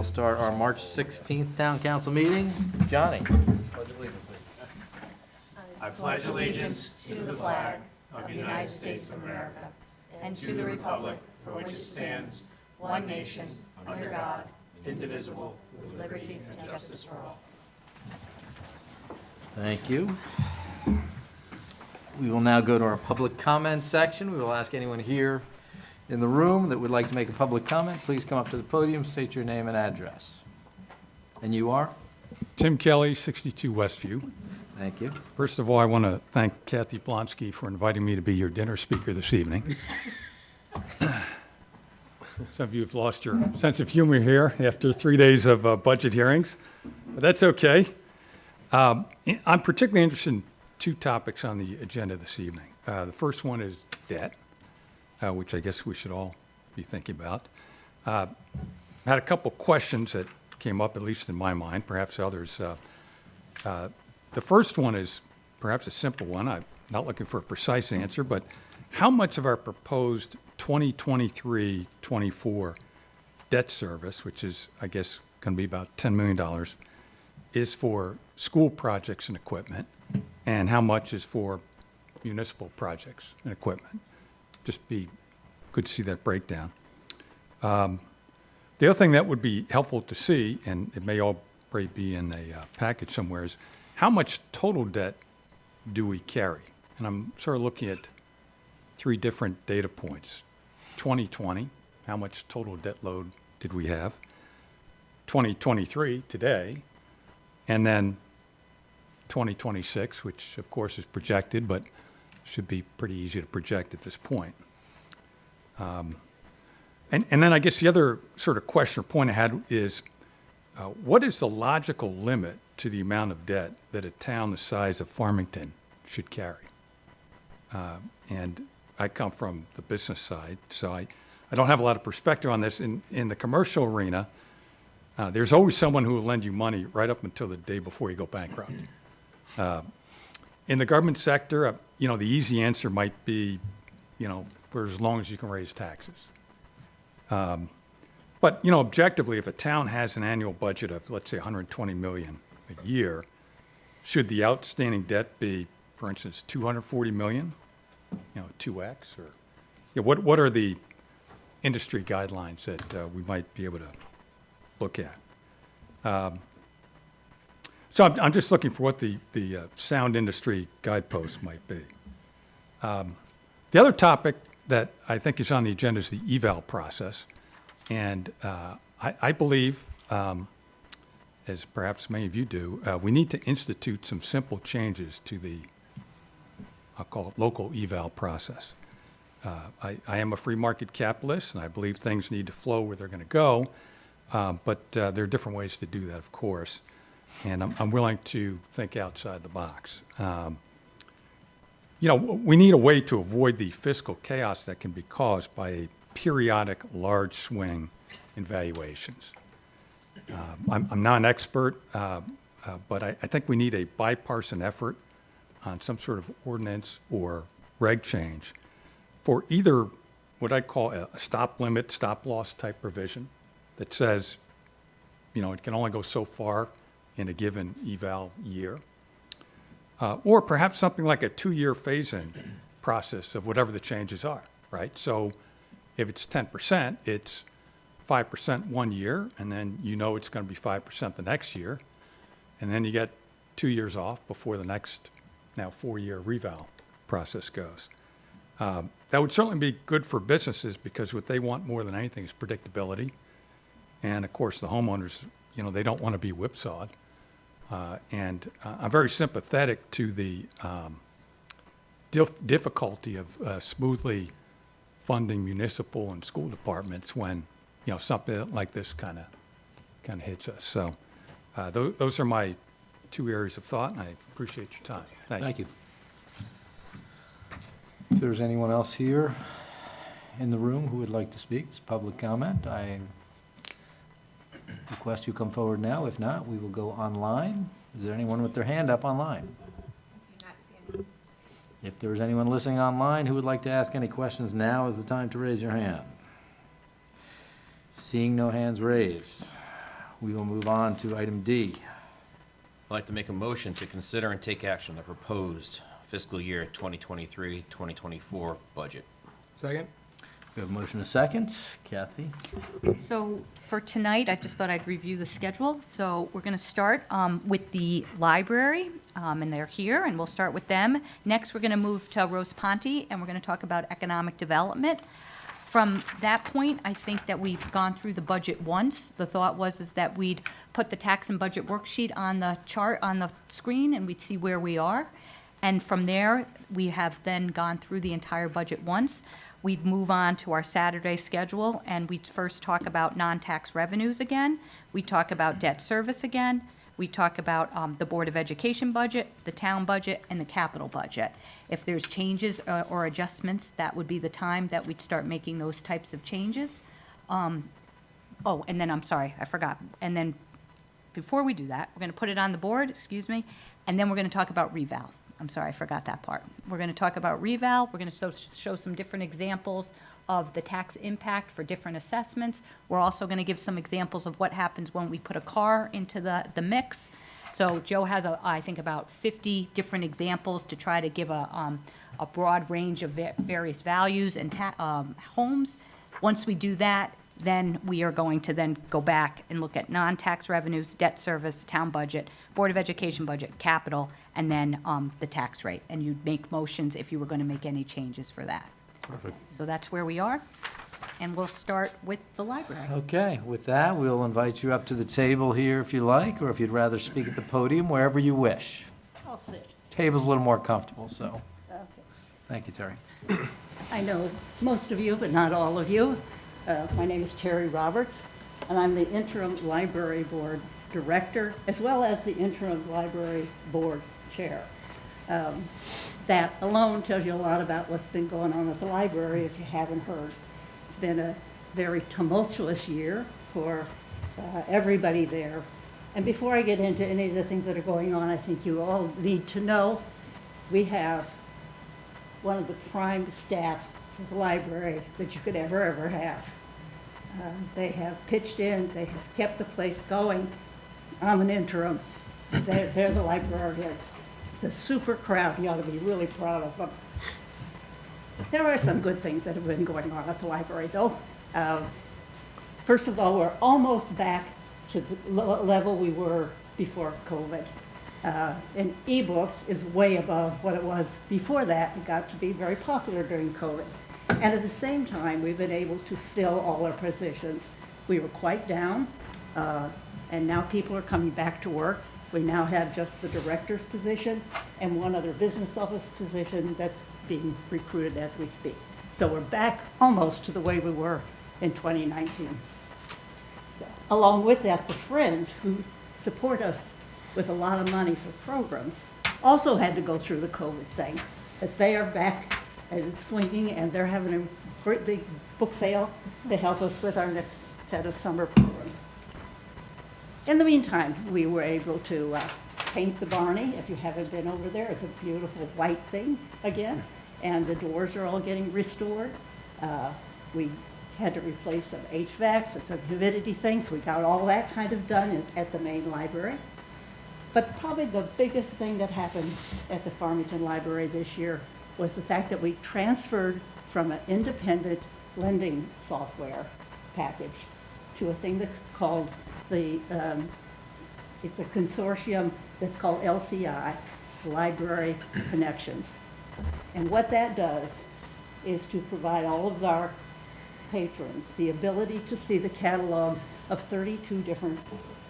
will start our March 16th Town Council meeting. Johnny, pledge allegiance, please. I pledge allegiance to the flag of the United States of America and to the republic for which it stands, one nation, under God, indivisible, with liberty and justice for all. Thank you. We will now go to our public comment section. We will ask anyone here in the room that would like to make a public comment, please come up to the podium, state your name and address. And you are? Tim Kelly, 62 Westview. Thank you. First of all, I want to thank Kathy Blonsky for inviting me to be your dinner speaker this evening. Some of you have lost your sense of humor here after 3 days of budget hearings, but that's okay. I'm particularly interested in two topics on the agenda this evening. The first one is debt, which I guess we should all be thinking about. I had a couple questions that came up, at least in my mind, perhaps others. The first one is perhaps a simple one. I'm not looking for a precise answer, but how much of our proposed 2023-24 debt service, which is, I guess, going to be about $10 million, is for school projects and equipment, and how much is for municipal projects and equipment? Just be good to see that breakdown. The other thing that would be helpful to see, and it may already be in a package somewhere, is how much total debt do we carry? And I'm sort of looking at three different data points. 2020, how much total debt load did we have? 2023, today, and then 2026, which of course is projected, but should be pretty easy to project at this point. And then I guess the other sort of question or point I had is, what is the logical limit to the amount of debt that a town the size of Farmington should carry? And I come from the business side, so I don't have a lot of perspective on this. In the commercial arena, there's always someone who will lend you money right up until the day before you go bankrupt. In the government sector, the easy answer might be, for as long as you can raise taxes. But, objectively, if a town has an annual budget of, let's say, $120 million a year, should the outstanding debt be, for instance, $240 million, 2x? Or what are the industry guidelines that we might be able to look at? So I'm just looking for what the sound industry guideposts might be. The other topic that I think is on the agenda is the eval process. And I believe, as perhaps many of you do, we need to institute some simple changes to the, I'll call it, local eval process. I am a free market capitalist, and I believe things need to flow where they're going to go, but there are different ways to do that, of course, and I'm willing to think outside the box. We need a way to avoid the fiscal chaos that can be caused by a periodic large swing in valuations. I'm not an expert, but I think we need a bipartisan effort on some sort of ordinance or reg change for either what I'd call a stop limit, stop loss type provision that says, it can only go so far in a given eval year, or perhaps something like a 2-year phase-in process of whatever the changes are, right? So if it's 10%, it's 5% 1 year, and then it's going to be 5% the next year, and then you get 2 years off before the next now 4-year reval process goes. That would certainly be good for businesses because what they want more than anything is predictability. And of course, the homeowners, they don't want to be whipsawed. And I'm very sympathetic to the difficulty of smoothly funding municipal and school departments when, something like this kind of hits us. So those are my two areas of thought, and I appreciate your time. Thank you. If there's anyone else here in the room who would like to speak, it's public comment. I request you come forward now. If not, we will go online. Is there anyone with their hand up online? Do not see any. If there is anyone listening online who would like to ask any questions, now is the time to raise your hand. Seeing no hands raised. we will move on to item D. I'd like to make a motion to consider and take action on the proposed fiscal year 2023-2024 budget. Second? We have a motion and a second. Kathy? So for tonight, I just thought I'd review the schedule. So we're going to start with the library, and they're here, and we'll start with them. Next, we're going to move to Rose Ponte, and we're going to talk about economic development. From that point, I think that we've gone through the budget once. The thought is that we'd put the tax and budget worksheet on the chart on the screen, and we'd see where we are. And from there, we have then gone through the entire budget once. We'd move on to our Saturday schedule, and we'd first talk about non-tax revenues again. We'd talk about debt service again. We talk about the Board of Education budget, the town budget, and the capital budget. If there's changes or adjustments, that would be the time that we'd start making those types of changes. And then, I'm sorry, I forgot. And then, before we do that, we're going to put it on the board, and then we're going to talk about reval. I'm sorry, I forgot that part. We're going to talk about reval. We're going to show some different examples of the tax impact for different assessments. We're also going to give some examples of what happens when we put a car into the mix. So Joe has, I think, about 50 different examples to try to give a broad range of various values and homes. Once we do that, then we are going to then go back and look at non-tax revenues, debt service, town budget, Board of Education budget, capital, and then the tax rate. And you'd make motions if you were going to make any changes for that. Perfect. So that's where we are, and we'll start with the library. Okay, with that, we'll invite you up to the table here if you like, or if you'd rather speak at the podium, wherever you wish. I'll sit. Table's a little more comfortable, so, Okay. thank you, Terry. I know most of you, but not all of you. My name is Terry Roberts, and I'm the interim library board director, as well as the interim library board chair. That alone tells you a lot about what's been going on at the library if you haven't heard. It's been a very tumultuous year for everybody there. And before I get into any of the things that are going on, I think you all need to know we have one of the prime staff for the library that you could ever have. They have pitched in, they have kept the place going. I'm an interim. They're the librarians. It's a super crowd. You ought to be really proud of them. There are some good things that have been going on at the library, though. First of all, we're almost back to the level we were before COVID. And ebooks is way above what it was before that. It got to be very popular during COVID. And at the same time, we've been able to fill all our positions. We were quite down, and now people are coming back to work. We now have just the director's position and one other business office position that's being recruited as we speak. So we're back almost to the way we were in 2019. Along with that, the Friends, who support us with a lot of money for programs, also had to go through the COVID thing. But they are back and swinging, and they're having a great big book sale to help us with our next set of summer programs. In the meantime, we were able to paint the Barney. If you haven't been over there, it's a beautiful white thing again, and the doors are all getting restored. We had to replace some HVACs and some humidity things. We got all that kind of done at the main library. But probably the biggest thing that happened at the Farmington Library this year was the fact that we transferred from an independent lending software package to a thing that's called it's a consortium that's called LCI, Library Connections. And what that does is to provide all of our patrons the ability to see the catalogs of 32 different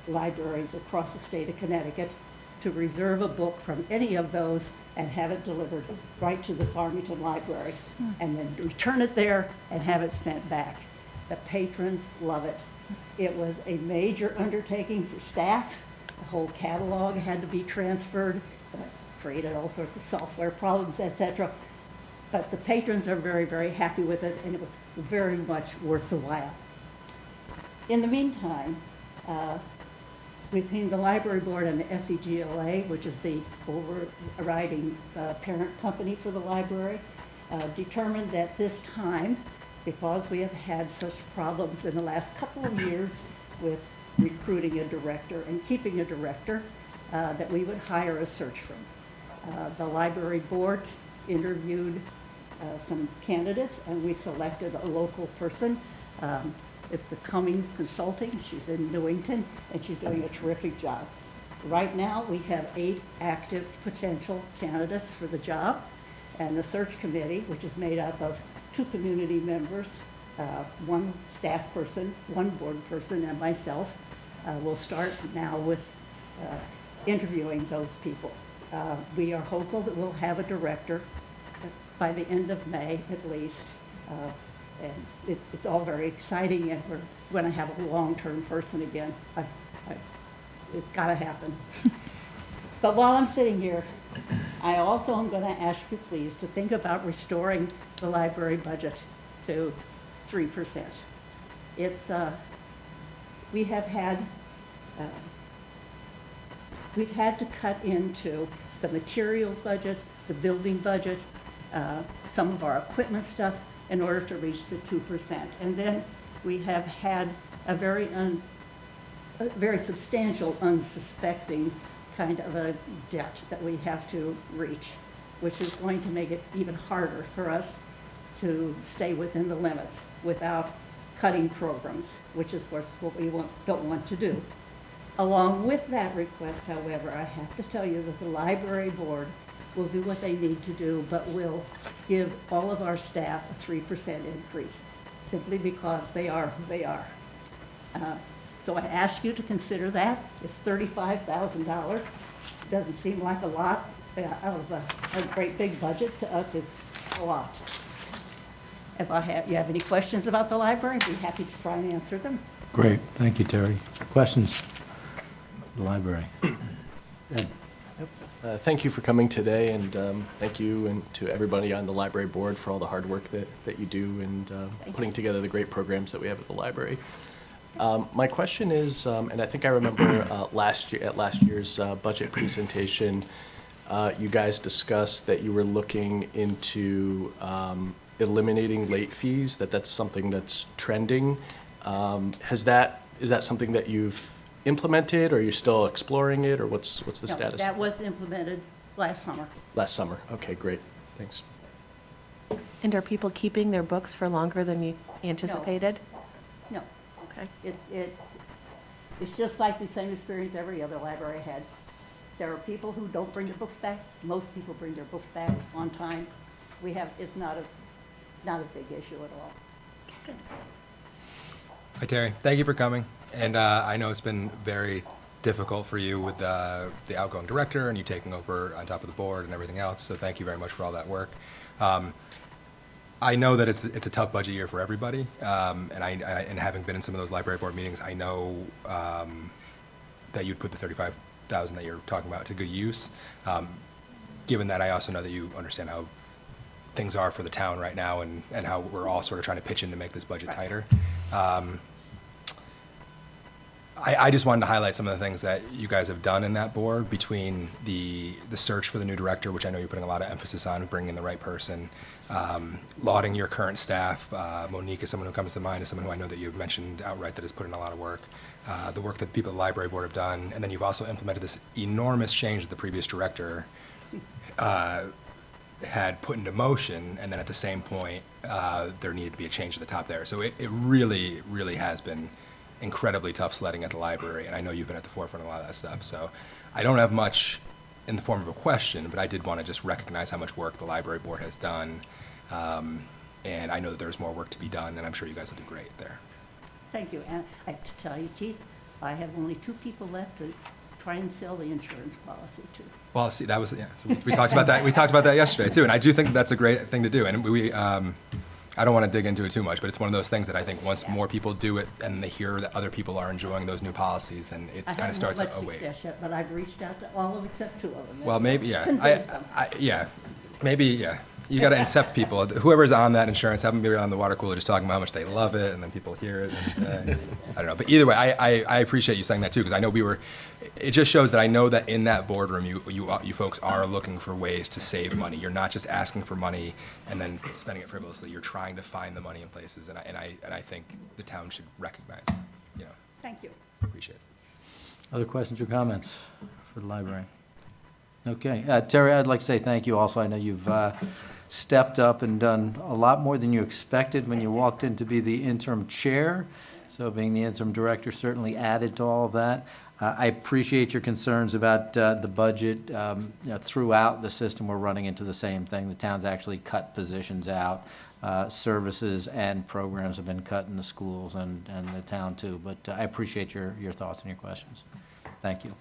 libraries across the state of Connecticut, to reserve a book from any of those and have it delivered right to the Farmington Library, and then return it there and have it sent back. The patrons love it. It was a major undertaking for staff. The whole catalog had to be transferred, created all sorts of software problems, etc. But the patrons are very, very happy with it, and it was very much worth the while. In the meantime, between the library board and the FEGLA, which is the overriding parent company for the library, determined that this time, because we have had such problems in the last couple of years with recruiting a director and keeping a director, that we would hire a search firm. The library board interviewed some candidates, and we selected a local person. It's the Cummings Consulting. She's in Newington, and she's doing a terrific job. Right now, we have 8 active potential candidates for the job, and the search committee, which is made up of 2 community members, 1 staff person, 1 board person, and myself, will start now with interviewing those people. We are hopeful that we'll have a director by the end of May at least. And it's all very exciting, and we're going to have a long-term person again. It's got to happen. But while I'm sitting here, I also am going to ask you please to think about restoring the library budget to 3%. It's, we have had, we've had to cut into the materials budget, the building budget, some of our equipment stuff in order to reach the 2%. And then we have had a very substantial unsuspecting kind of a debt that we have to reach, which is going to make it even harder for us to stay within the limits without cutting programs, which is, of course, what we don't want to do. Along with that request, however, I have to tell you that the library board will do what they need to do, but will give all of our staff a 3% increase, simply because they are who they are. So I ask you to consider that. It's $35,000. Doesn't seem like a lot out of a great big budget. To us, it's a lot. If you have any questions about the library, I'd be happy to try and answer them. Great, thank you, Terry. Questions? The library. Ed. Thank you for coming today, and thank you and to everybody on the library board for all the hard work that you do and putting together the great programs that we have at the library. My question is, and I think I remember last year's budget presentation, you guys discussed that you were looking into eliminating late fees, that's something that's trending. Is that something that you've implemented, or are you still exploring it, or what's the No, status? that was implemented last summer. Last summer. Okay, great. Thanks. And are people keeping their books for longer than you anticipated? No. Okay. It's just like the same experience every other library had. There are people who don't bring their books back. Most people bring their books back on time. It's not a big issue at all. Hi, Terry. Thank you for coming. And I know it's been very difficult for you with the outgoing director and you taking over on top of the board and everything else. So thank you very much for all that work. I know that it's a tough budget year for everybody. And having been in some of those library board meetings, I know that you'd put the $35,000 that you're talking about to good use. Given that, I also know that you understand how things are for the town right now and how we're all sort of trying to pitch in to make this budget tighter. I just wanted to highlight some of the things that you guys have done in that board between the search for the new director, which I know you're putting a lot of emphasis on, bringing in the right person, lauding your current staff. Monique is someone who comes to mind, is someone who I know that you've mentioned outright that has put in a lot of work. The work that the people at the library board have done, and then you've also implemented this enormous change that the previous director had put into motion, and then at the same point, there needed to be a change at the top there. So it really, really has been incredibly tough sledding at the library, and I know you've been at the forefront of a lot of that stuff. So I don't have much in the form of a question, but I did want to just recognize how much work the library board has done. And I know that there's more work to be done, and I'm sure you guys will do great there. Thank you. And I have to tell you, Keith, I have only 2 people left to try and sell the insurance policy to. Well, see, that was, yeah, so we talked about that. We talked about that yesterday too, and I do think that's a great thing to do. And I don't want to dig into it too much, but it's one of those things that I think once more people do it and they hear that other people are enjoying those new policies, then it kind of starts, I haven't had much success yet, but I've reached out to all of except 2 of them. Well, maybe, yeah. Convince them. Maybe, yeah. You got to incept people. Whoever's on that insurance, have them be on the water cooler just talking about how much they love it, and then people hear it. And, I don't know. But either way, I appreciate you saying that too, because I know it just shows that I know that in that boardroom, you folks are looking for ways to save money. You're not just asking for money and then spending it frivolously. You're trying to find the money in places, and I think the town should recognize it, you know. Thank you. Appreciate it. Other questions or comments for the library? Okay, Terry, I'd like to say thank you also. I know you've stepped up and done a lot more than you expected when you walked in to be the interim chair. So being the interim director certainly added to all of that. I appreciate your concerns about the budget. Throughout the system, we're running into the same thing. The town's actually cut positions out. Services and programs have been cut in the schools and the town too. But I appreciate your thoughts and your questions. Thank you.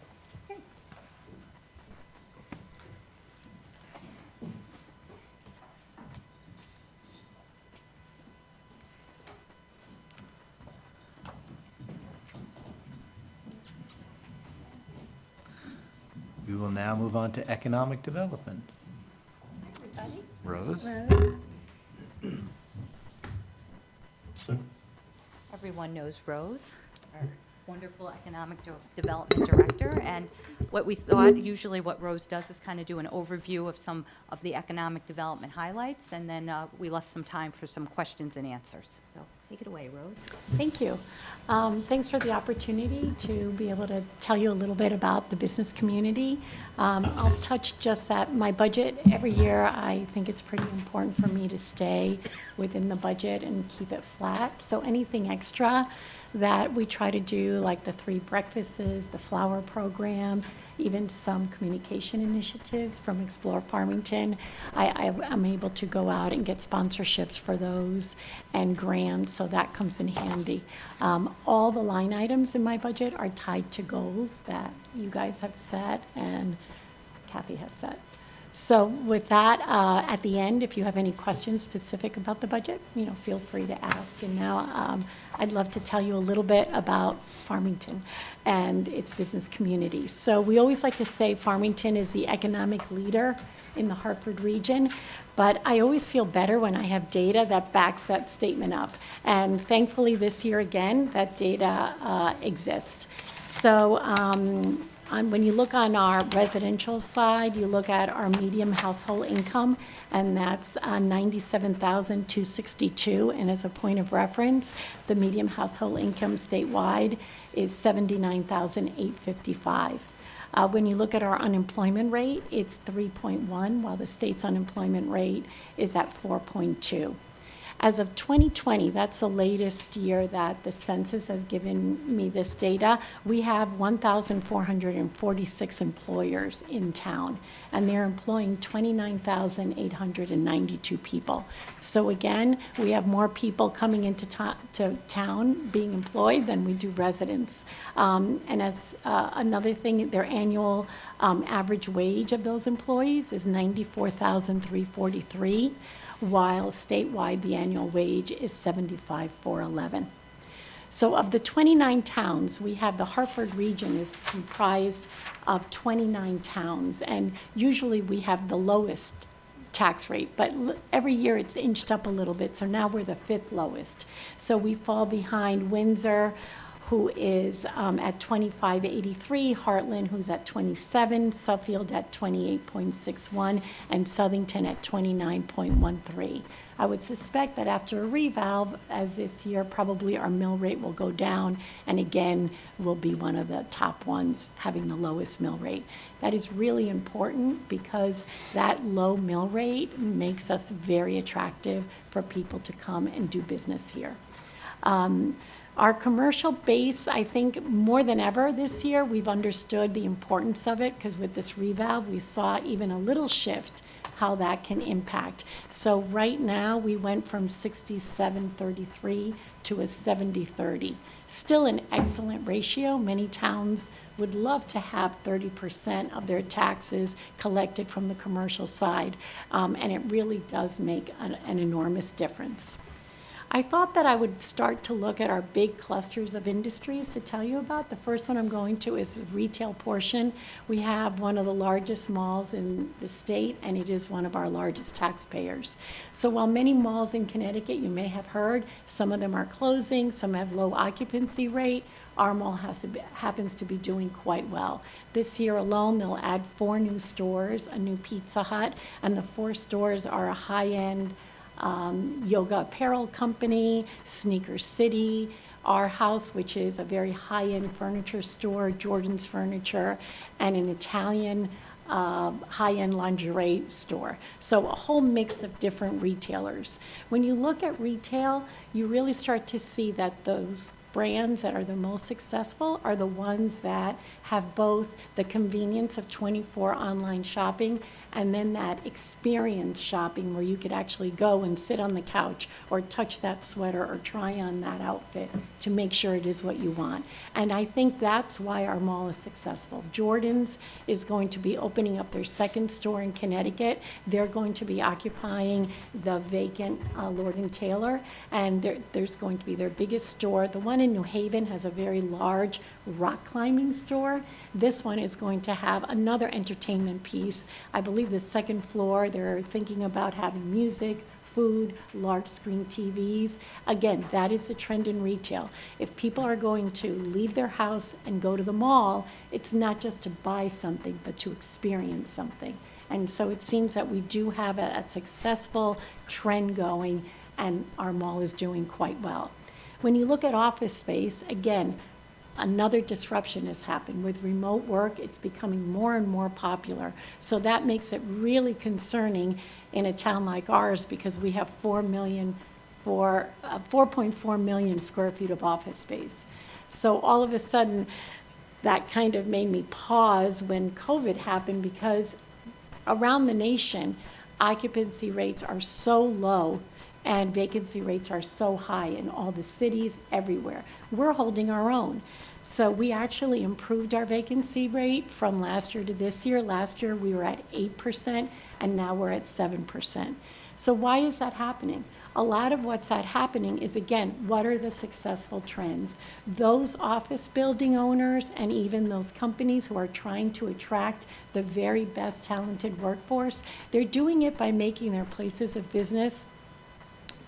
We will now move on to economic development. Rose? Everyone knows Rose, our wonderful economic development director. And what we thought, usually what Rose does is kind of do an overview of some of the economic development highlights, and then we left some time for some questions and answers. So take it away, Rose. Thank you. Thanks for the opportunity to be able to tell you a little bit about the business community. I'll touch just at my budget. Every year, I think it's pretty important for me to stay within the budget and keep it flat. So anything extra that we try to do, like the 3 breakfasts, the flower program, even some communication initiatives from Explore Farmington, I'm able to go out and get sponsorships for those and grants, so that comes in handy. All the line items in my budget are tied to goals that you guys have set and Kathy has set. So with that, at the end, if you have any questions specific about the budget, feel free to ask. And now I'd love to tell you a little bit about Farmington and its business community. So we always like to say Farmington is the economic leader in the Hartford region, but I always feel better when I have data that backs that statement up. And thankfully this year again, that data exists. So when you look on our residential side, you look at our median household income, and that's $97,262. And as a point of reference, the median household income statewide is $79,855. When you look at our unemployment rate, it's 3.1, while the state's unemployment rate is at 4.2. As of 2020, that's the latest year that the census has given me this data, we have 1,446 employers in town, and they're employing 29,892 people. So again, we have more people coming into town being employed than we do residents. And as another thing, their annual average wage of those employees is $94,343. While statewide the annual wage is $75,411. So of the 29 towns, we have the Hartford region is comprised of 29 towns, and usually we have the lowest tax rate, but every year it's inched up a little bit, so now we're the 5th lowest. So we fall behind Windsor, who is at 25.83, Heartland, who's at 27, Suffield at 28.61, and Southington at 29.13. I would suspect that after a revalve, as this year, probably our mill rate will go down, and again, will be one of the top ones having the lowest mill rate. That is really important because that low mill rate makes us very attractive for people to come and do business here. Our commercial base, I think more than ever this year, we've understood the importance of it, because with this revalve, we saw even a little shift how that can impact. So right now, we went from 67-33 to a 70-30. Still an excellent ratio. Many towns would love to have 30% of their taxes collected from the commercial side, and it really does make an enormous difference. I thought that I would start to look at our big clusters of industries to tell you about. The first one I'm going to is the retail portion. We have one of the largest malls in the state, and it is one of our largest taxpayers. So while many malls in Connecticut, you may have heard, some of them are closing, some have low occupancy rate, our mall happens to be doing quite well. This year alone, they'll add 4 new stores, a new Pizza Hut, and the 4 stores are a high-end yoga apparel company, Sneaker City, our house, which is a very high-end furniture store, Jordan's Furniture, and an Italian high-end lingerie store. So a whole mix of different retailers. When you look at retail, you really start to see that those brands that are the most successful are the ones that have both the convenience of 24 online shopping and then that experience shopping where you could actually go and sit on the couch or touch that sweater or try on that outfit to make sure it is what you want. And I think that's why our mall is successful. Jordan's is going to be opening up their second store in Connecticut. They're going to be occupying the vacant Lord & Taylor, and there's going to be their biggest store. The one in New Haven has a very large rock climbing store. This one is going to have another entertainment piece. I believe the second floor, they're thinking about having music, food, large screen TVs. Again, that is the trend in retail. If people are going to leave their house and go to the mall, it's not just to buy something, but to experience something. And so it seems that we do have a successful trend going, and our mall is doing quite well. When you look at office space, again, another disruption has happened. With remote work, it's becoming more and more popular. So that makes it really concerning in a town like ours because we have 4.4 million square feet of office space. So all of a sudden, that kind of made me pause when COVID happened because around the nation, occupancy rates are so low and vacancy rates are so high in all the cities, everywhere. We're holding our own. So we actually improved our vacancy rate from last year to this year. Last year we were at 8% and now we're at 7%. So why is that happening? A lot of what's happening is, again, what are the successful trends? Those office building owners and even those companies who are trying to attract the very best talented workforce, they're doing it by making their places of business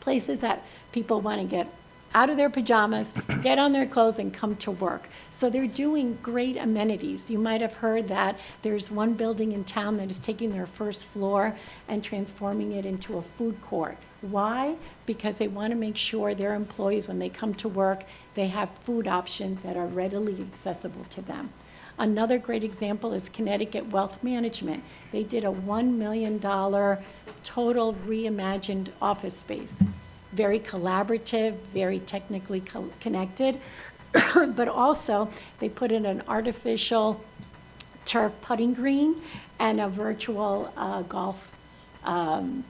places that people want to get out of their pajamas, get on their clothes, and come to work. So they're doing great amenities. You might have heard that there's one building in town that is taking their first floor and transforming it into a food court. Why? Because they want to make sure their employees, when they come to work, they have food options that are readily accessible to them. Another great example is Connecticut Wealth Management. They did a $1 million total reimagined office space. Very collaborative, very technically connected, but also they put in an artificial turf putting green and a virtual golf, the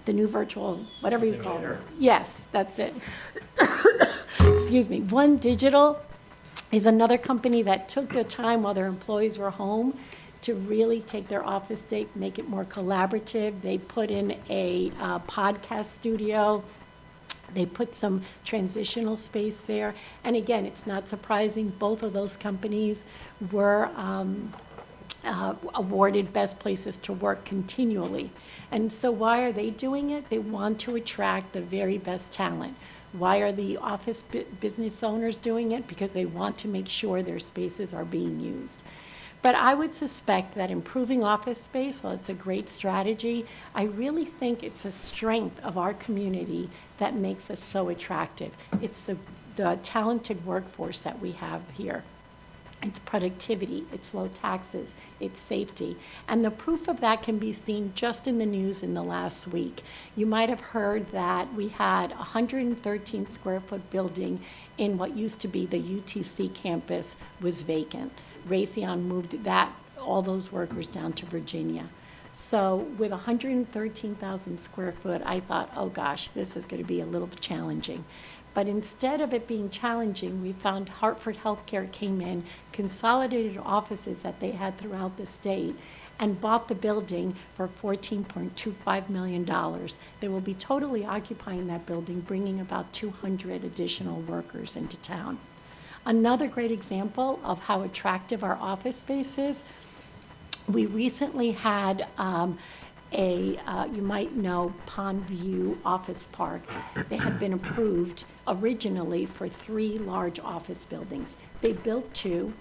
new virtual, whatever you call it. Yes, that's it. Excuse me. One Digital is another company that took the time while their employees were home to really take their office state, make it more collaborative. They put in a podcast studio. They put some transitional space there. And again, it's not surprising, both of those companies were awarded best places to work continually. And so why are they doing it? They want to attract the very best talent. Why are the office business owners doing it? Because they want to make sure their spaces are being used. But I would suspect that improving office space, while it's a great strategy, I really think it's a strength of our community that makes us so attractive. It's the talented workforce that we have here. It's productivity, it's low taxes, it's safety. And the proof of that can be seen just in the news in the last week. You might have heard that we had a 113 square foot building in what used to be the UTC campus was vacant. Raytheon moved all those workers down to Virginia. So with 113,000 square foot, I thought, oh gosh, this is going to be a little challenging. But instead of it being challenging, we found Hartford Healthcare came in, consolidated offices that they had throughout the state, and bought the building for $14.25 million. They will be totally occupying that building, bringing about 200 additional workers into town. Another great example of how attractive our office space is, we recently had you might know Pondview Office Park. They had been approved originally for 3 large office buildings. They built 2,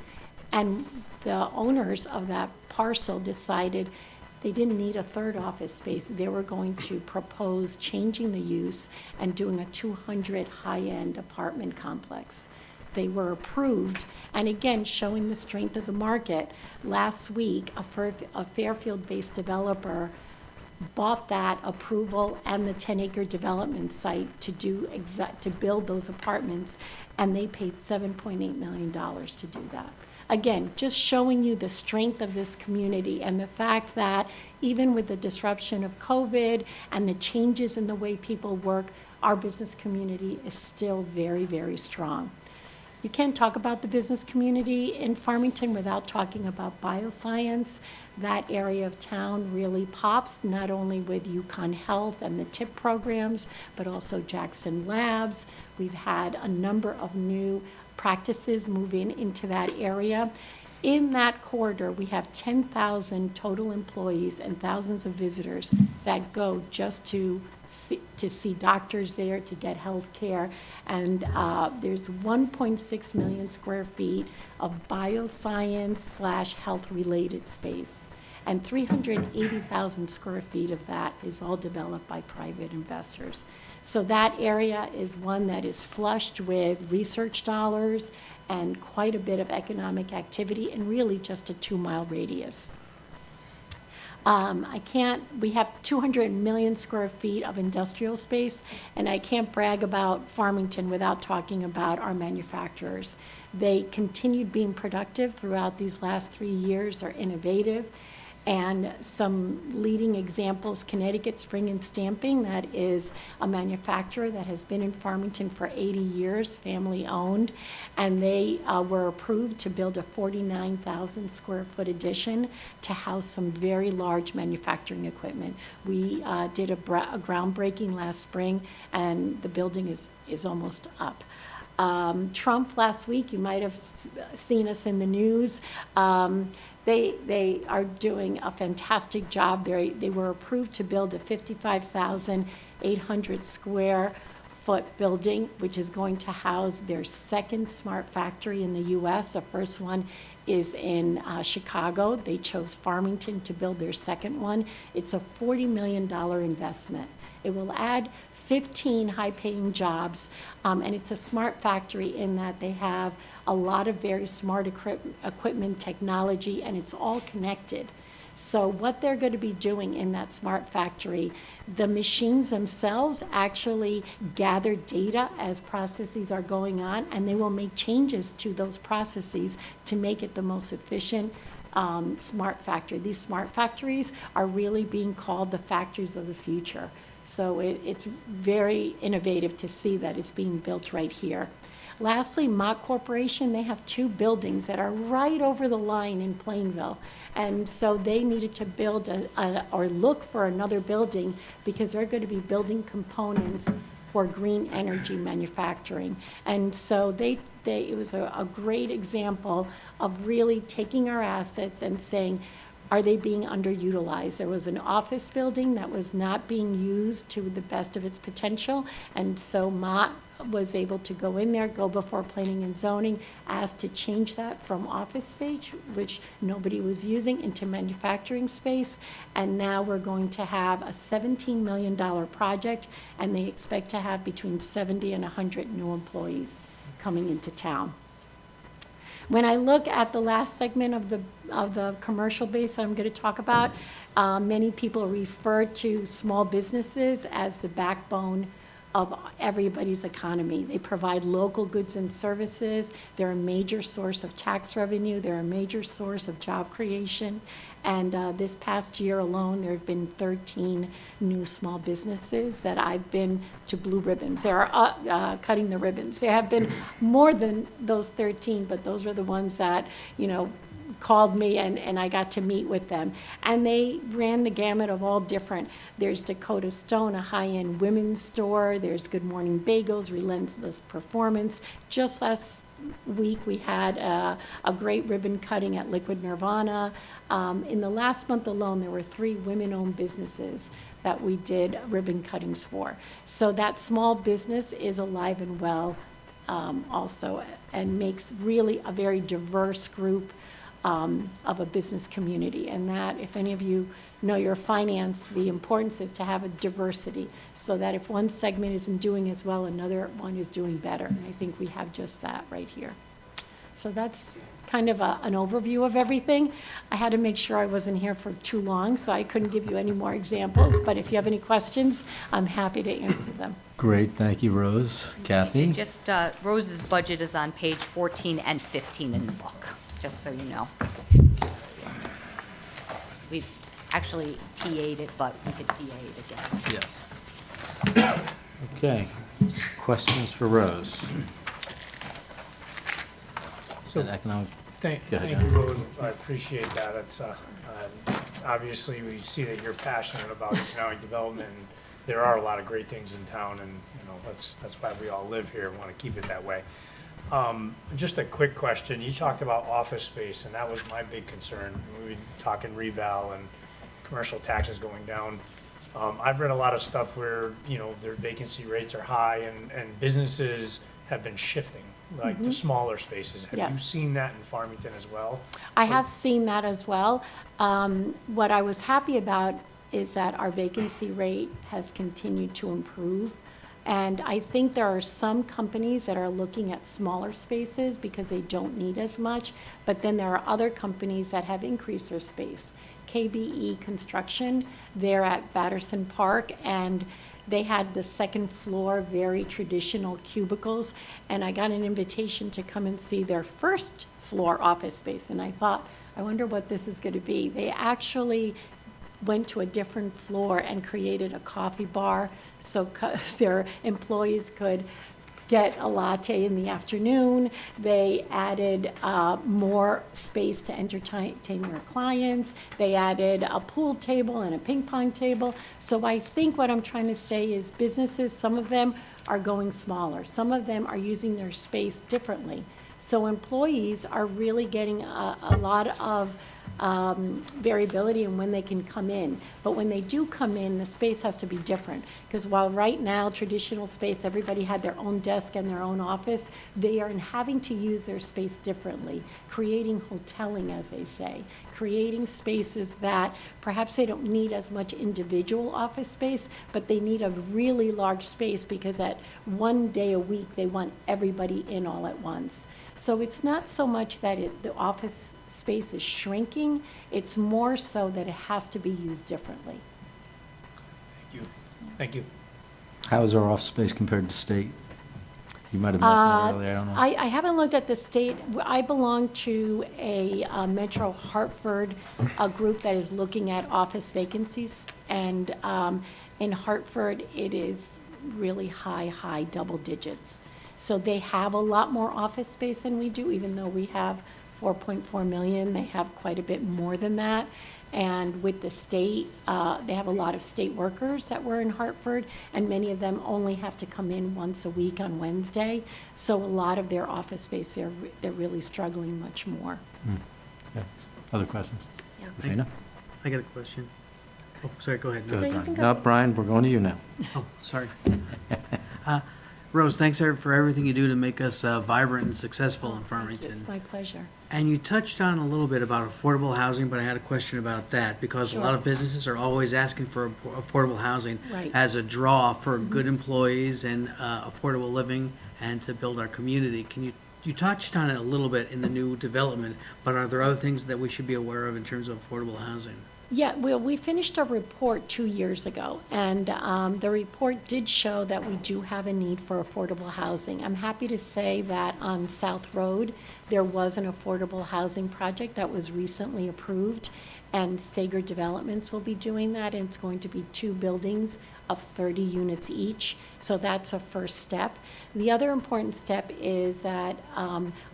and the owners of that parcel decided they didn't need a third office space. They were going to propose changing the use and doing a 200 high-end apartment complex. They were approved, and again, showing the strength of the market. Last week, a Fairfield-based developer bought that approval and the 10-acre development site to build those apartments, and they paid $7.8 million to do that. Again, just showing you the strength of this community and the fact that even with the disruption of COVID and the changes in the way people work, our business community is still very, very strong. You can't talk about the business community in Farmington without talking about bioscience. That area of town really pops, not only with UConn Health and the TIP programs, but also Jackson Labs. We've had a number of new practices move into that area. In that corridor, we have 10,000 total employees and thousands of visitors that go just to see doctors there, to get health care. And there's 1.6 million square feet of bioscience/health-related space. And 380,000 square feet of that is all developed by private investors. So that area is one that is flushed with research dollars and quite a bit of economic activity in really just a 2-mile radius. We have 200 million square feet of industrial space, and I can't brag about Farmington without talking about our manufacturers. They continued being productive throughout these last 3 years, are innovative. And some leading examples, Connecticut Spring and Stamping, that is a manufacturer that has been in Farmington for 80 years, family owned, and they were approved to build a 49,000 square foot addition to house some very large manufacturing equipment. We did a groundbreaking last spring, and the building is almost up. Trump last week, you might have seen us in the news. They are doing a fantastic job. They were approved to build a 55,800 square foot building, which is going to house their second smart factory in the U.S. The first one is in Chicago. They chose Farmington to build their second one. It's a $40 million investment. It will add 15 high-paying jobs, and it's a smart factory in that they have a lot of very smart equipment technology, and it's all connected. So what they're going to be doing in that smart factory, the machines themselves actually gather data as processes are going on, and they will make changes to those processes to make it the most efficient smart factory. These smart factories are really being called the factories of the future. So it's very innovative to see that it's being built right here. Lastly, Mott Corporation, they have 2 buildings that are right over the line in Plainville. And so they needed to build or look for another building because they're going to be building components for green energy manufacturing. And so it was a great example of really taking our assets and saying, are they being underutilized? There was an office building that was not being used to the best of its potential, and so Mott was able to go in there, go before planning and zoning, asked to change that from office space, which nobody was using, into manufacturing space, and now we're going to have a $17 million project, and they expect to have between 70 and 100 new employees coming into town. When I look at the last segment of the commercial base that I'm going to talk about, many people refer to small businesses as the backbone of everybody's economy. They provide local goods and services. They're a major source of tax revenue. They're a major source of job creation. And this past year alone, there have been 13 new small businesses that I've been to blue ribbons. They are cutting the ribbons. There have been more than those 13, but those were the ones that, called me and I got to meet with them. And they ran the gamut of all different. There's Dakota Stone, a high-end women's store. There's Good Morning Bagels, Relentless Performance. Just last week we had a great ribbon cutting at Liquid Nirvana. In the last month alone, there were 3 women-owned businesses that we did ribbon cuttings for. So that small business is alive and well also, and makes really a very diverse group of a business community. And that, if any of you know your finance, the importance is to have a diversity, so that if one segment isn't doing as well, another one is doing better. And I think we have just that right here. So that's kind of an overview of everything. I had to make sure I wasn't here for too long, so I couldn't give you any more examples. But if you have any questions, I'm happy to answer them. Great, thank you, Rose. Kathy? Just, Rose's budget is on page 14 and 15 in the book, just so you know. We've actually TA'd it, but we could TA it again. Yes. Okay, questions for Rose? So, And economic, thank Go ahead, you, John. Rose. I appreciate that. It's, obviously, we see that you're passionate about economic development, and there are a lot of great things in town, and, you know, that's why we all live here and want to keep it that way. Just a quick question. You talked about office space, and that was my big concern. We've been talking reval and commercial taxes going down. I've read a lot of stuff where, you know, their vacancy rates are high, and businesses have been shifting, like to smaller spaces. Have you Yes. seen that in Farmington as well? I have seen that as well. What I was happy about is that our vacancy rate has continued to improve. And I think there are some companies that are looking at smaller spaces because they don't need as much, but then there are other companies that have increased their space. KBE Construction, they're at Batterson Park, and they had the second floor, very traditional cubicles, and I got an invitation to come and see their first floor office space, and I thought, I wonder what this is gonna be. They actually went to a different floor and created a coffee bar so their employees could get a latte in the afternoon. They added more space to entertain their clients. They added a pool table and a ping pong table. So I think what I'm trying to say is businesses, some of them are going smaller. Some of them are using their space differently. So employees are really getting a lot of variability in when they can come in. But when they do come in, the space has to be different. Because while right now, traditional space, everybody had their own desk and their own office, they are having to use their space differently, creating hoteling, as they say, creating spaces that perhaps they don't need as much individual office space, but they need a really large space because at one day a week, they want everybody in all at once. So it's not so much that the office space is shrinking, it's more so that it has to be used differently. Thank you. Thank you. how is our office space compared to state? You might have mentioned it earlier, I don't know. I haven't looked at the state. I belong to a Metro Hartford, a group that is looking at office vacancies. And in Hartford, it is really high double digits. So they have a lot more office space than we do, even though we have 4.4 million. They have quite a bit more than that. And with the state, they have a lot of state workers that were in Hartford, and many of them only have to come in once a week on Wednesday. So a lot of their office space, they're really struggling much more. Okay. Other questions? Yeah. Rufina? I got a question. Oh, sorry, go ahead. Go No. ahead, Brian. No, Brian, we're going to you now. Oh, sorry. Rose, thanks for everything you do to make us vibrant and successful in Farmington. It's my pleasure. And you touched on a little bit about affordable housing, but I had a question about that because a lot Sure. of businesses are always asking for affordable housing Right. as a draw for good employees and affordable living and to build our community. You touched on it a little bit in the new development, but are there other things that we should be aware of in terms of affordable housing? Yeah, well, we finished a report 2 years ago, and the report did show that we do have a need for affordable housing. I'm happy to say that on South Road, there was an affordable housing project that was recently approved, and Sager Developments will be doing that, and it's going to be 2 buildings of 30 units each, so that's a first step. The other important step is that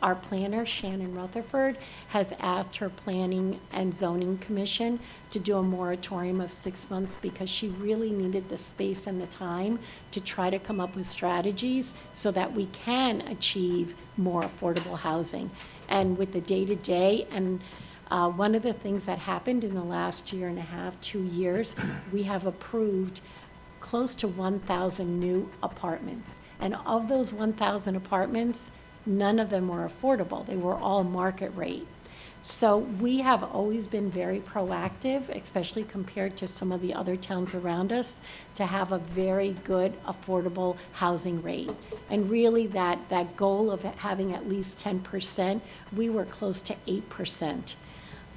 our planner, Shannon Rutherford, has asked her Planning and Zoning Commission to do a moratorium of 6 months because she really needed the space and the time to try to come up with strategies so that we can achieve more affordable housing. And with the day-to-day, and one of the things that happened in the last year and a half, 2 years, we have approved close to 1,000 new apartments. And of those 1,000 apartments, none of them were affordable. They were all market rate. So we have always been very proactive, especially compared to some of the other towns around us, to have a very good affordable housing rate. And really that goal of having at least 10%, we were close to 8%.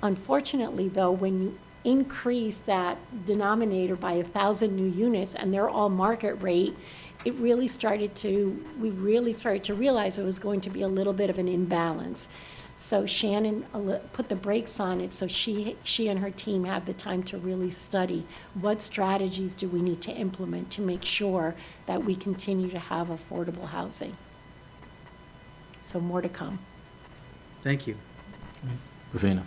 Unfortunately, though, when you increase that denominator by 1,000 new units and they're all market rate, we really started to realize it was going to be a little bit of an imbalance. So Shannon put the brakes on it, so she and her team have the time to really study what strategies do we need to implement to make sure that we continue to have affordable housing. So more to come. Thank you. Rufina?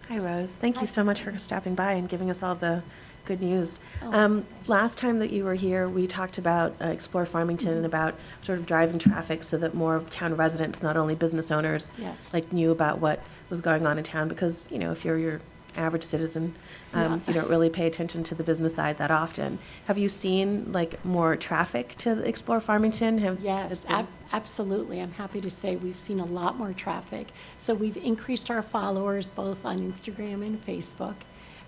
Hi, Rose. Thank you so much for stopping by and giving us all the good news. Oh, Last time that you were here, we talked about Explore Farmington and about sort of driving traffic so that more of town residents, not only business owners, Yes. like knew about what was going on in town. Because, you know, if you're your average citizen, Yeah. you don't really pay attention to the business side that often. Have you seen like more traffic to Explore Farmington? Has Yes, been- absolutely. I'm happy to say we've seen a lot more traffic. So we've increased our followers both on Instagram and Facebook.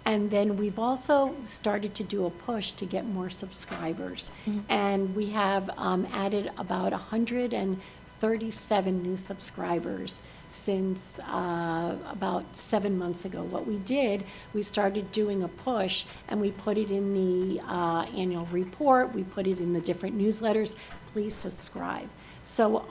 And then we've also started to do a push to get more subscribers. And we have added about 137 new subscribers since about 7 months ago. What we did, we started doing a push, and we put it in the annual report, we put it in the different newsletters, please subscribe. So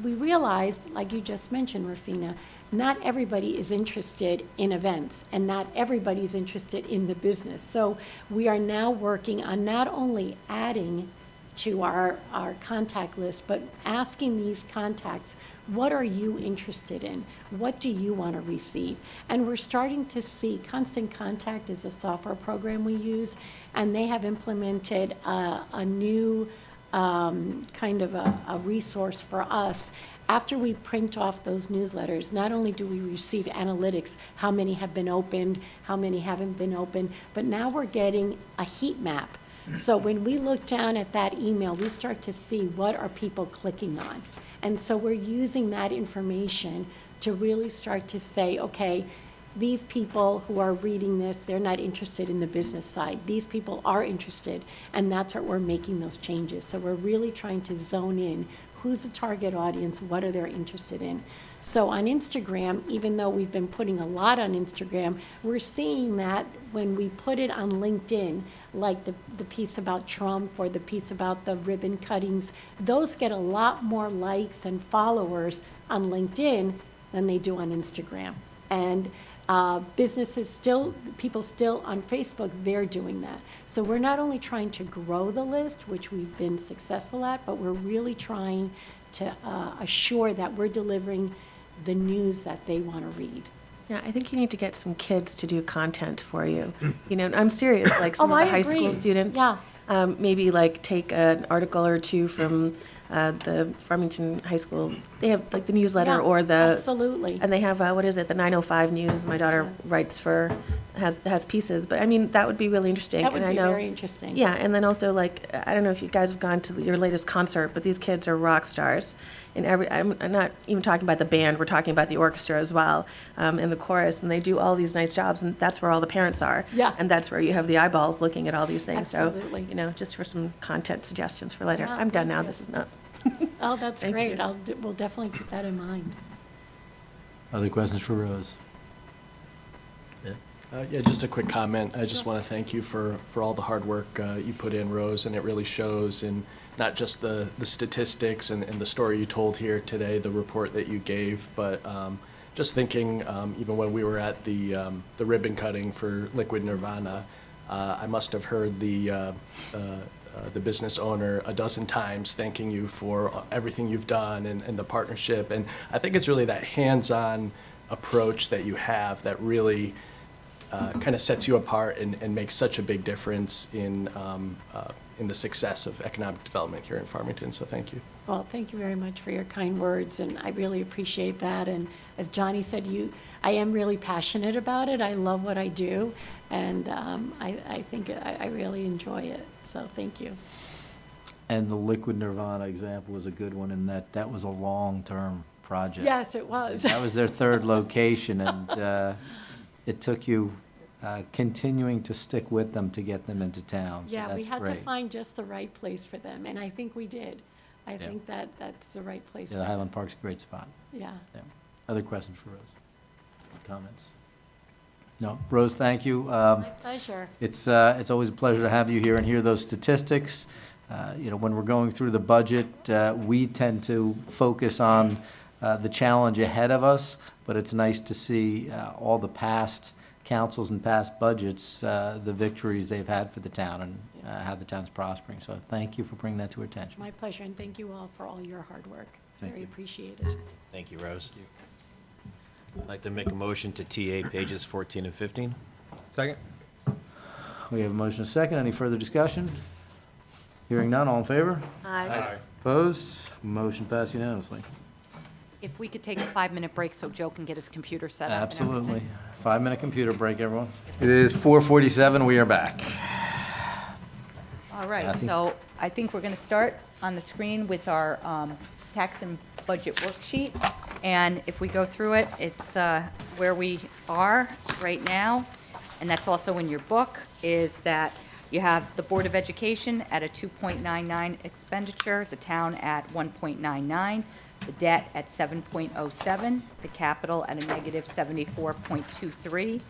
we realized, like you just mentioned, Rufina, not everybody is interested in events, and not everybody's interested in the business. So we are now working on not only adding to our contact list, but asking these contacts, what are you interested in? What do you want to receive? And we're starting to see Constant Contact is a software program we use, and they have implemented a new kind of a resource for us. After we print off those newsletters, not only do we receive analytics, how many have been opened, how many haven't been opened, but now we're getting a heat map. So when we look down at that email, we start to see what are people clicking on. And so we're using that information to really start to say, okay, these people who are reading this, they're not interested in the business side. These people are interested, and that's what we're making those changes. So we're really trying to zone in who's the target audience, what are they interested in. So on Instagram, even though we've been putting a lot on Instagram, we're seeing that when we put it on LinkedIn, like the piece about Trump or the piece about the ribbon cuttings, those get a lot more likes and followers on LinkedIn than they do on Instagram. And businesses still, people still on Facebook, they're doing that. So we're not only trying to grow the list, which we've been successful at, but we're really trying to assure that we're delivering the news that they want to read. Yeah, I think you need to get some kids to do content for you. You know, I'm serious, like some Oh, of the I high school agree. students. Yeah. Maybe like take an article or two from the Farmington High School. They have like the newsletter Yeah, or the. absolutely. And they have, what is it, the 905 News. My daughter writes has pieces. But I mean, that would be really interesting. That would and I be know, very interesting. Yeah, and then also like, I don't know if you guys have gone to your latest concert, but these kids are rock stars. And I'm not even talking about the band, we're talking about the orchestra as well, and the chorus, and they do all these nice jobs, and that's where all the parents are. Yeah. And that's where you have the eyeballs looking at all these things. Absolutely. So, you know, just for some content suggestions for later. Yeah, I'm done thank now, you. this is not. Oh, that's Thank great. you. We'll definitely keep that in mind. Other questions for Rose? Yeah, just a quick comment. I just want to thank you for all the hard work you put in, Rose, and it really shows in not just the statistics and the story you told here today, the report that you gave, but just thinking, even when we were at the ribbon cutting for Liquid Nirvana, I must have heard the business owner a dozen times thanking you for everything you've done and the partnership. And I think it's really that hands-on approach that you have that really kind of sets you apart and makes such a big difference in the success of economic development here in Farmington. So thank you. Well, thank you very much for your kind words, and I really appreciate that. And as Johnny said, I am really passionate about it. I love what I do, and I think I really enjoy it. So thank you. And the Liquid Nirvana example was a good one in that was a long-term project. Yes, it was. That was their third location, and it took you continuing to stick with them to get them into town, so Yeah, we that's had to great. find just the right place for them, and I think we did. I think that's the right place. Yeah, for the them. Highland Park's a great spot. Yeah. Yeah. Other questions for Rose? Comments? No? Rose, thank you. My pleasure. It's always a pleasure to have you here and hear those statistics. You know, when we're going through the budget, we tend to focus on the challenge ahead of us, but it's nice to see all the past councils and past budgets, the victories they've had for the town and how the town's prospering. So thank you for bringing that to our attention. My pleasure, and thank you all for all your hard work. It's Thank very you. appreciated. Thank you, Rose. I'd like to make a motion to TA pages 14 and 15. Second? We have a motion and a second. Any further discussion? Hearing none, all in favor? Aye. Opposed? Motion passed unanimously. If we could take a 5-minute break so Joe can get his computer set up. and everything. Absolutely. 5-minute computer break, everyone. It is 4:47. We are back. All right, Kathy? so I think we're going to start on the screen with our tax and budget worksheet. And if we go through it, it's where we are right now, and that's also in your book, is that you have the Board of Education at a 2.99 expenditure, the town at 1.99, the debt at 7.07, the capital at a negative 74.23,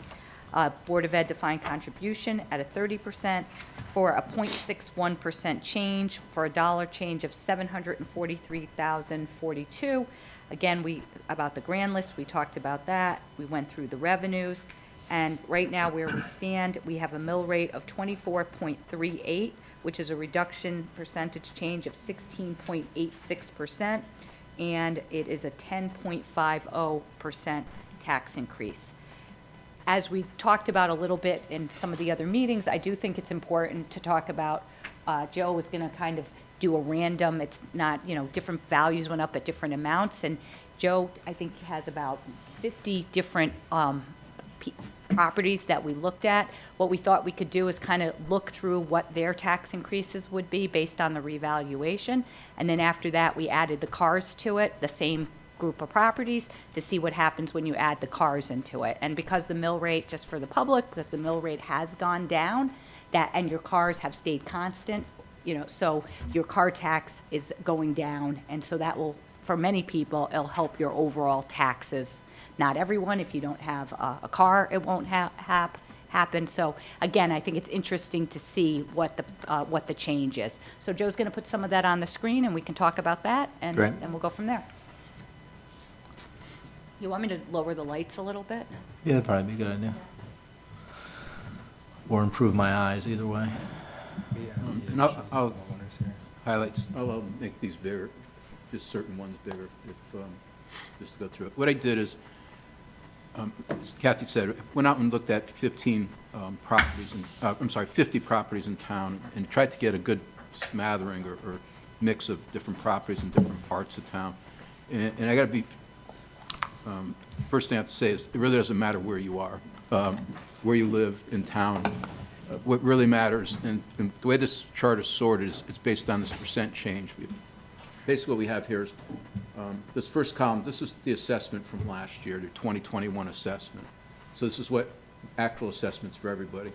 Board of Ed defined contribution at a 30% for a 0.61% change, for a dollar change of $743,042. Again, about the grand list, we talked about that. We went through the revenues. And right now, where we stand, we have a mill rate of 24.38, which is a reduction percentage change of 16.86%, and it is a 10.50% tax increase. As we talked about a little bit in some of the other meetings, I do think it's important to talk about, Joe was going to kind of do a random, it's not, different values went up at different amounts, and Joe, I think, has about 50 different properties that we looked at. What we thought we could do is kind of look through what their tax increases would be based on the revaluation, and then after that, we added the cars to it, the same group of properties, to see what happens when you add the cars into it. And because the mill rate, just for the public, because the mill rate has gone down, and your cars have stayed constant, so your car tax is going down, and so that will, for many people, it'll help your overall taxes. Not everyone, if you don't have a car, it won't happen. So again, I think it's interesting to see what the change is. So Joe's going to put some of that on the screen, and we can talk about that, and Great. then we'll go from there. You want me to lower the lights a little bit? Yeah, that'd probably be a good idea. Or improve my eyes, either way. And I'll highlight, I'll make these bigger, just certain ones bigger, if, just to go through it. What I did is, as Kathy said, went out and looked at 50 properties in town, and tried to get a good smattering or mix of different properties in different parts of town. And I gotta be, first thing I have to say is, it really doesn't matter where you are, where you live in town. What really matters, and the way this chart is sorted is, it's based on this percent change. Basically, what we have here is, this first column, this is the assessment from last year, the 2021 assessment. So this is what actual assessments for everybody.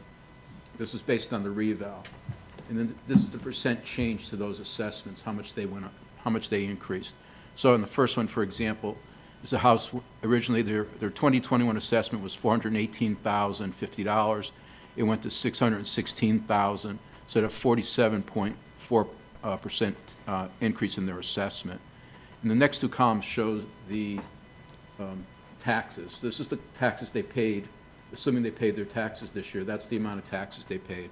This is based on the reval. And then this is the percent change to those assessments, how much they went up, how much they increased. So in the first one, for example, is a house, originally their 2021 assessment was $418,050. It went to $616,000, so a 47.4% increase in their assessment. And the next two columns show the taxes. This is the taxes they paid, assuming they paid their taxes this year. That's the amount of taxes they paid.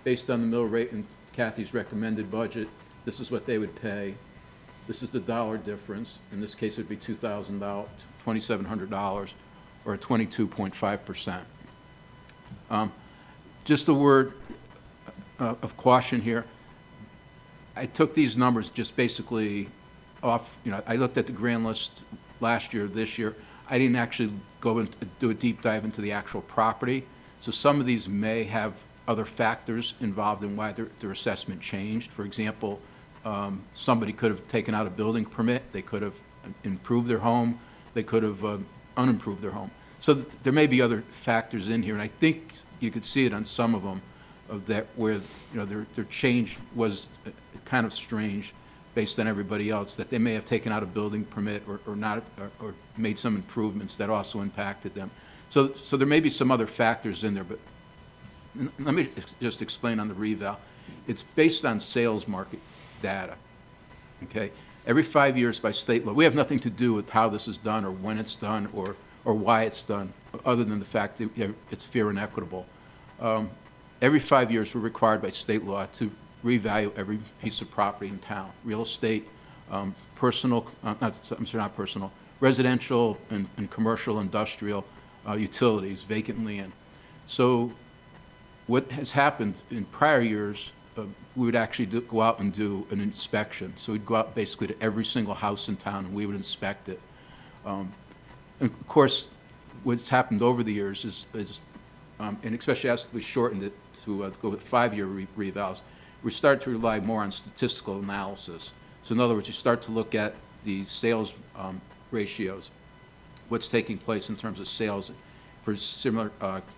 Based on the mill rate and Kathy's recommended budget, this is what they would pay. This is the dollar difference. In this case, it would be $2,700, or 22.5%. Just a word of caution here. I took these numbers just basically off, I looked at the grand list last year, this year. I didn't actually go and do a deep dive into the actual property. So some of these may have other factors involved in why their assessment changed. For example, somebody could have taken out a building permit. They could have improved their home, they could have unimproved their home. So there may be other factors in here, and I think you could see it on some of them, of that where, you know, their change was kind of strange based on everybody else, that they may have taken out a building permit or not, or made some improvements that also impacted them. So there may be some other factors in there, but let me just explain on the reval. It's based on sales market data, okay? Every 5 years by state law, we have nothing to do with how this is done or when it's done or why it's done, other than the fact that, you know, it's fair and equitable. Every 5 years, we're required by state law to revalue every piece of property in town, real estate, personal, not personal, residential and commercial, industrial, utilities, vacant land. So what has happened in prior years, we would actually go out and do an inspection. So we'd go out basically to every single house in town and we would inspect it. And of course, what's happened over the years is and especially as we shortened it to go with 5-year revals, we start to rely more on statistical analysis. So in other words, you start to look at the sales ratios, what's taking place in terms of sales for similar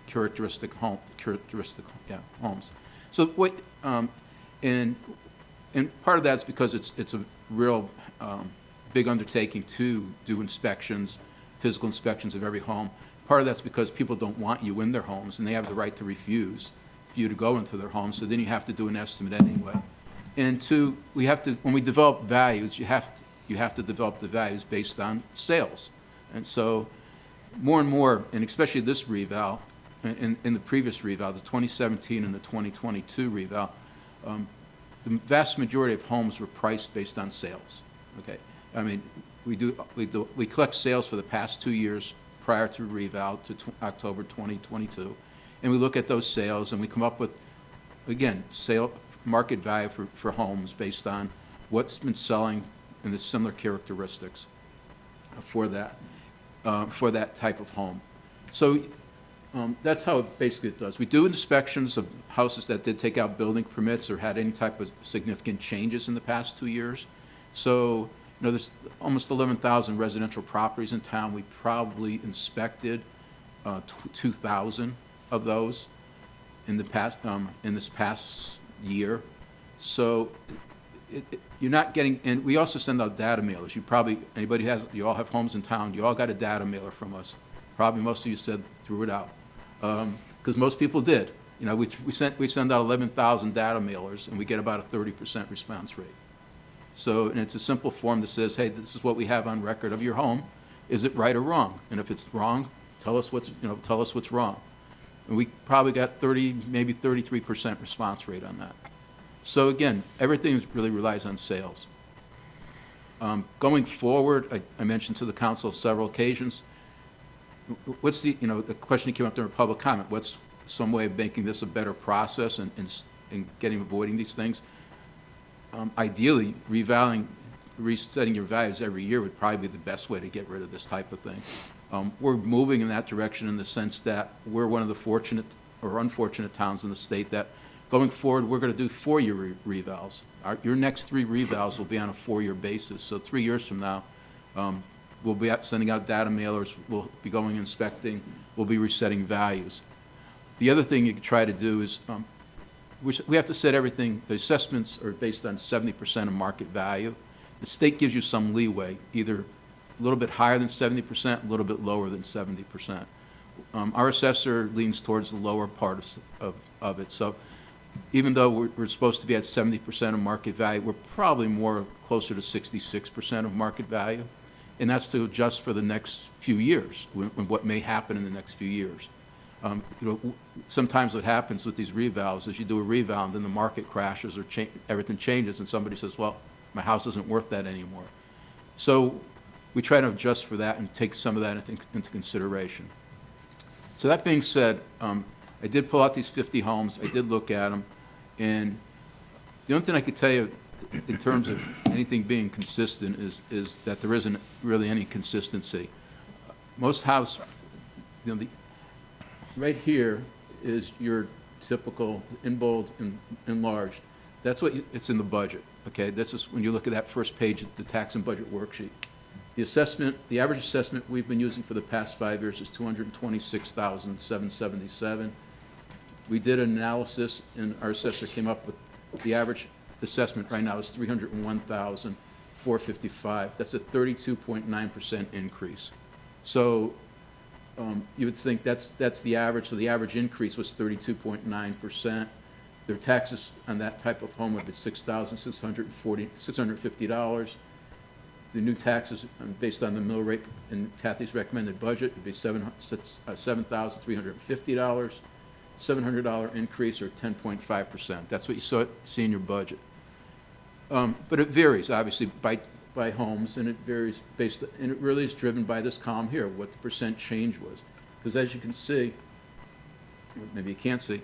characteristic homes. So what, and part of that's because it's a real big undertaking to do inspections, physical inspections of every home. Part of that's because people don't want you in their homes, and they have the right to refuse for you to go into their homes, so then you have to do an estimate anyway. And two, we have to, when we develop values, you have to develop the values based on sales. And so more and more, and especially this reval, in the previous reval, the 2017 and the 2022 reval, the vast majority of homes were priced based on sales. Okay, I mean, we collect sales for the past 2 years prior to reval to October 2022, and we look at those sales and we come up with, again, sale market value for homes based on what's been selling and the similar characteristics for that type of home. So that's how basically it does. We do inspections of houses that did take out building permits or had any type of significant changes in the past 2 years. So, you know, there's almost 11,000 residential properties in town. We probably inspected 2,000 of those in the past in this past year. So you're not getting, and we also send out data mailers. You all have homes in town. You all got a data mailer from us. Probably most of you threw it out, because most people did. You know, we send out 11,000 data mailers, and we get about a 30% response rate. So, and it's a simple form that says, hey, this is what we have on record of your home. Is it right or wrong? And if it's wrong, tell us what's wrong. And we probably got 30, maybe 33% response rate on that. So again, everything really relies on sales. Going forward, I mentioned to the council several occasions, what's the question that came up during public comment, what's some way of making this a better process and avoiding these things? Ideally, resetting your values every year would probably be the best way to get rid of this type of thing. We're moving in that direction in the sense that we're one of the fortunate or unfortunate towns in the state that going forward, we're going to do 4-year revals. Your next 3 revals will be on a 4-year basis. So 3 years from now, we'll be sending out data mailers, we'll be going inspecting, we'll be resetting values. The other thing you can try to do is, we have to set everything, the assessments are based on 70% of market value. The state gives you some leeway, either a little bit higher than 70%, a little bit lower than 70%. Our assessor leans towards the lower part of it. So even though we're supposed to be at 70% of market value, we're probably more closer to 66% of market value. And that's to adjust for the next few years, what may happen in the next few years. Sometimes what happens with these revals is you do a reval and then the market crashes or everything changes and somebody says, well, my house isn't worth that anymore. So we try to adjust for that and take some of that into consideration. So that being said, I did pull out these 50 homes. I did look at them. And the only thing I could tell you in terms of anything being consistent is that there isn't really any consistency. Most houses, right here is your typical, in bold and enlarged. That's what it's in the budget, okay? This is when you look at that first page of the tax and budget worksheet. The average assessment we've been using for the past 5 years is $226,777. We did an analysis, and our assessor came up with the average assessment right now is $301,455. That's a 32.9% increase. So you would think that's the average, so the average increase was 32.9%. Their taxes on that type of home would be $650. The new taxes, based on the mill rate in Kathy's recommended budget, would be $7,350, $700 increase, or 10.5%. That's what you see in your budget. But it varies, obviously, by homes, and it varies and it really is driven by this column here, what the percent change was. Because as you can see, maybe you can't see,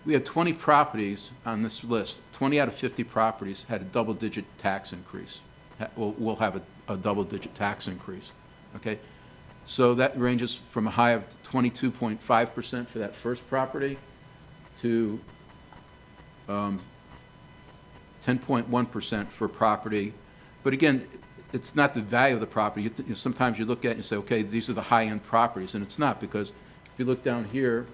we have 20 properties on this list. 20 out of 50 properties had a double-digit tax increase. Will have a double-digit tax increase, okay? So that ranges from a high of 22.5% for that first property to 10.1% for property. But again, it's not the value of the property. Sometimes you look at it and say, okay, these are the high-end properties, and it's not, because if you look down here,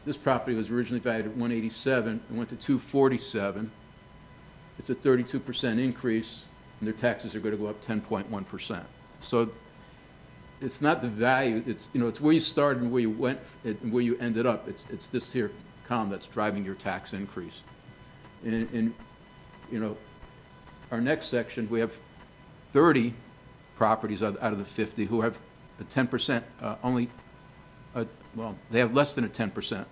this property was originally valued at $187 and went to $247. It's a 32% increase, and their taxes are going to go up 10.1%. So it's not the value, it's where you started and where you went and where you ended up. It's this here column that's driving your tax increase. And our next section, we have 30 properties out of the 50 who have a 10% they have less than a 10%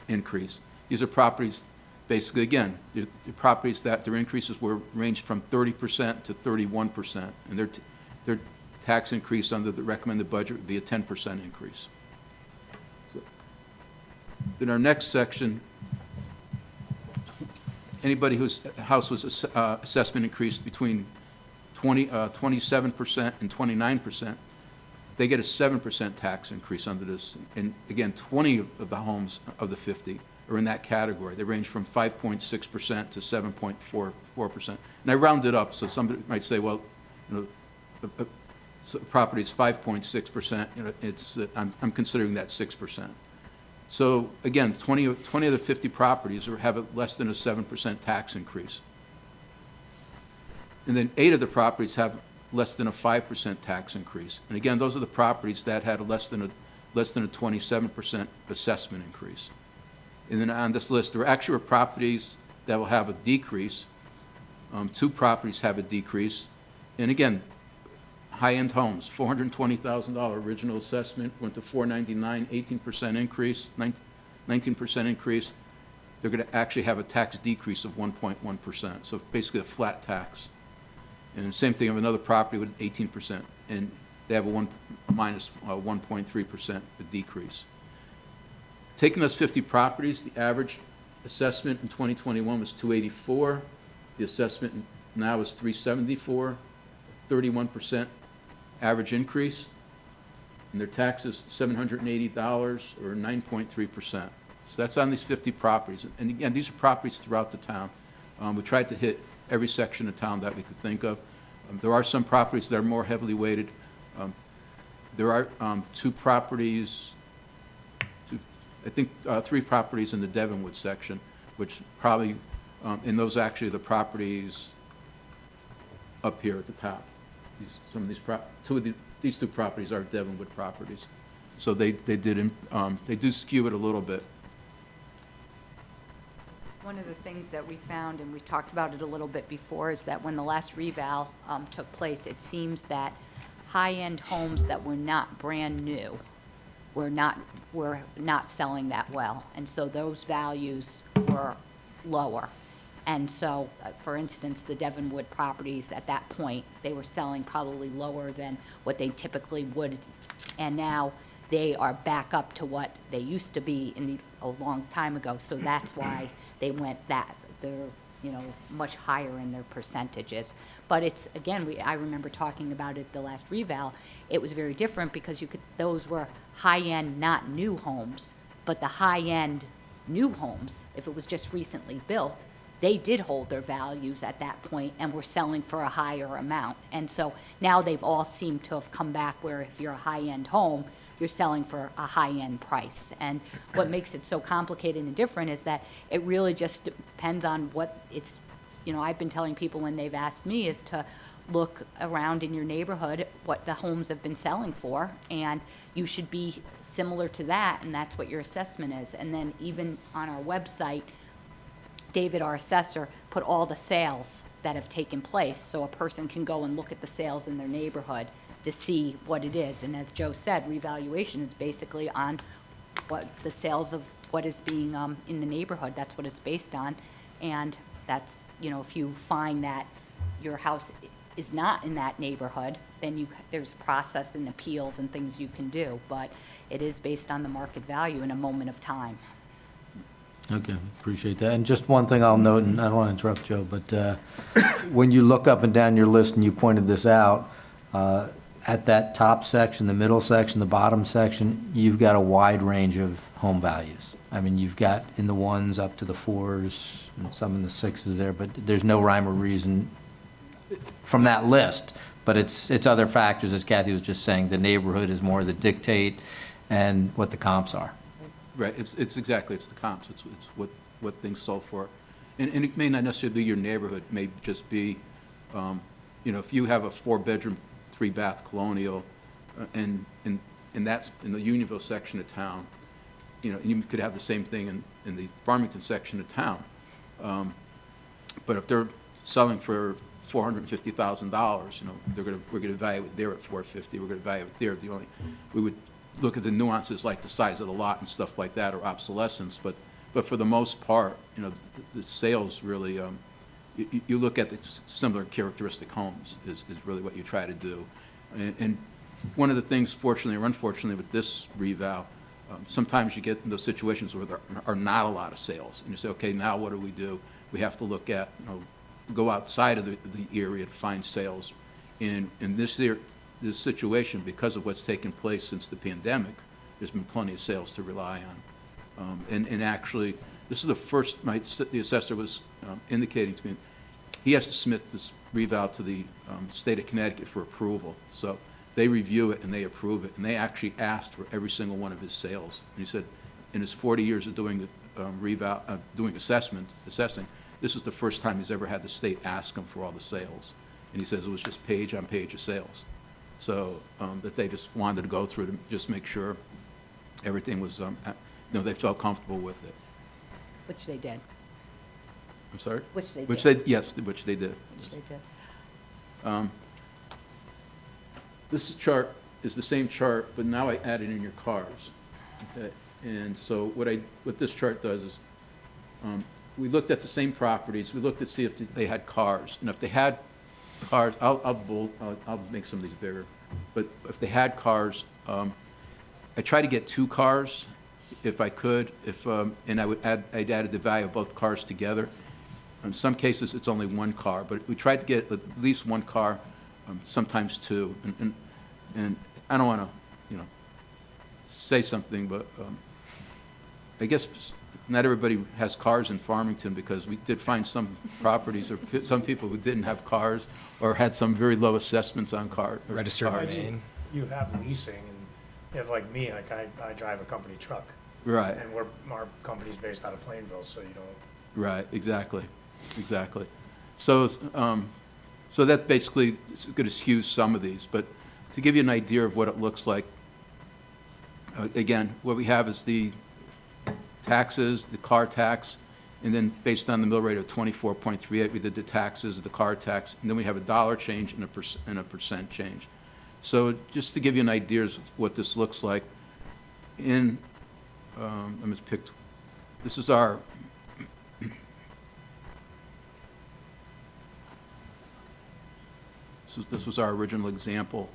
increase. These are properties, basically, again, the properties that their increases were ranged from 30% to 31%, and their tax increase under the recommended budget would be a 10% increase. So, in our next section, anybody whose house was assessment increased between 27% and 29%, they get a 7% tax increase under this. And again, 20 of the homes of the 50 are in that category. They range from 5.6% to 7.44%. And I rounded up, so somebody might say, well, a property is 5.6%. I'm considering that 6%. So again, 20 of the 50 properties have less than a 7% tax increase. And then 8 of the properties have less than a 5% tax increase. And again, those are the properties that had less than a 27% assessment increase. And then on this list, there actually are properties that will have a decrease. 2 properties have a decrease. And again, high-end homes, $420,000 original assessment went to $499, 18% increase, 19% increase. They're going to actually have a tax decrease of 1.1%. So basically a flat tax. And the same thing of another property with 18%, and they have a minus 1.3% decrease. Taking those 50 properties, the average assessment in 2021 was $284. The assessment now is $374, 31% average increase, and their tax is $780 or 9.3%. So that's on these 50 properties. And again, these are properties throughout the town. We tried to hit every section of town that we could think of. There are some properties that are more heavily weighted. There are 2 properties, I think 3 properties in the Devonwood section, which probably, and those actually are the properties up here at the top. These 2 properties are Devonwood properties. So they do skew it a little bit. One of the things that we found, and we talked about it a little bit before, is that when the last reval took place, it seems that high-end homes that were not brand new were not selling that well. And so those values were lower. And so, for instance, the Devonwood properties at that point, they were selling probably lower than what they typically would. And now they are back up to what they used to be a long time ago. So that's why they went they're much higher in their percentages. But it's, again, I remember talking about it the last reval. It was very different because those were high-end, not new homes. But the high-end new homes, if it was just recently built, they did hold their values at that point and were selling for a higher amount. And so now they've all seemed to have come back where if you're a high-end home, you're selling for a high-end price. And what makes it so complicated and different is that it really just depends on what it's, you know, I've been telling people when they've asked me is to look around in your neighborhood, what the homes have been selling for, and you should be similar to that, and that's what your assessment is. And then even on our website, David, our assessor, put all the sales that have taken place, so a person can go and look at the sales in their neighborhood to see what it is. And as Joe said, revaluation is basically on what the sales of what is being in the neighborhood. That's what it's based on. And that's, you know, if you find that your house is not in that neighborhood, then there's process and appeals and things you can do. But it is based on the market value in a moment of time. Okay, appreciate that. And just one thing I'll note, and I don't want to interrupt Joe, but when you look up and down your list, and you pointed this out, at that top section, the middle section, the bottom section, you've got a wide range of home values. I mean, you've got in the ones up to the 4s, and some in the 6s there, but there's no rhyme or reason from that list. But it's other factors, as Kathy was just saying. The neighborhood is more the dictate and what the comps are. Right, it's exactly, it's the comps, it's what things sold for. And it may not necessarily be your neighborhood, it may just be, you know, if you have a 4-bedroom, 3-bath colonial, and that's in the Unionville section of town, you know, you could have the same thing in the Farmington section of town. But if they're selling for $450,000, you know, we're gonna value it there at $450, we're gonna value it there. We would look at the nuances like the size of the lot and stuff like that, or obsolescence, but for the most part, you know, the sales really, you look at the similar characteristic homes is really what you try to do. And one of the things, fortunately or unfortunately, with this reval, sometimes you get in those situations where there are not a lot of sales, and you say, okay, now what do? We have to look at, you know, go outside of the area to find sales. In this situation, because of what's taken place since the pandemic, there's been plenty of sales to rely on. And actually, this is the first, the assessor was indicating to me, he has to submit this reval to the state of Connecticut for approval. So they review it and they approve it, and they actually asked for every single one of his sales. And he said, in his 40 years of doing the doing assessing, this is the first time he's ever had the state ask him for all the sales. And he says it was just page on page of sales. So that they just wanted to go through to just make sure everything was, you know, they felt comfortable with it. Which they did. I'm sorry? Which they did. Which they, yes, which they did. Which they did. This chart is the same chart, but now I added in your cars. Okay? And so what this chart does is, we looked at the same properties. We looked to see if they had cars, and if they had cars, I'll make some of these bigger. But if they had cars, I try to get 2 cars if I could. And I'd added the value of both cars together. In some cases, it's only 1 car, but we tried to get at least 1 car, sometimes 2. And I don't want to, you know, say something, but I guess not everybody has cars in Farmington, because we did find some properties or some people who didn't have cars or had some very low assessments on cars. Registered in Maine. You have leasing, and you have like me, like I drive a company truck. Right. And our company's based out of Plainville, so you don't. Right, exactly. So, so that basically is going to skew some of these, but to give you an idea of what it looks like, again, what we have is the taxes, the car tax, and then based on the mill rate of 24.38, we did the taxes, the car tax, and then we have a dollar change and a percent change. So just to give you an idea of what this looks like, in, let me pick, this is our, this was our original example.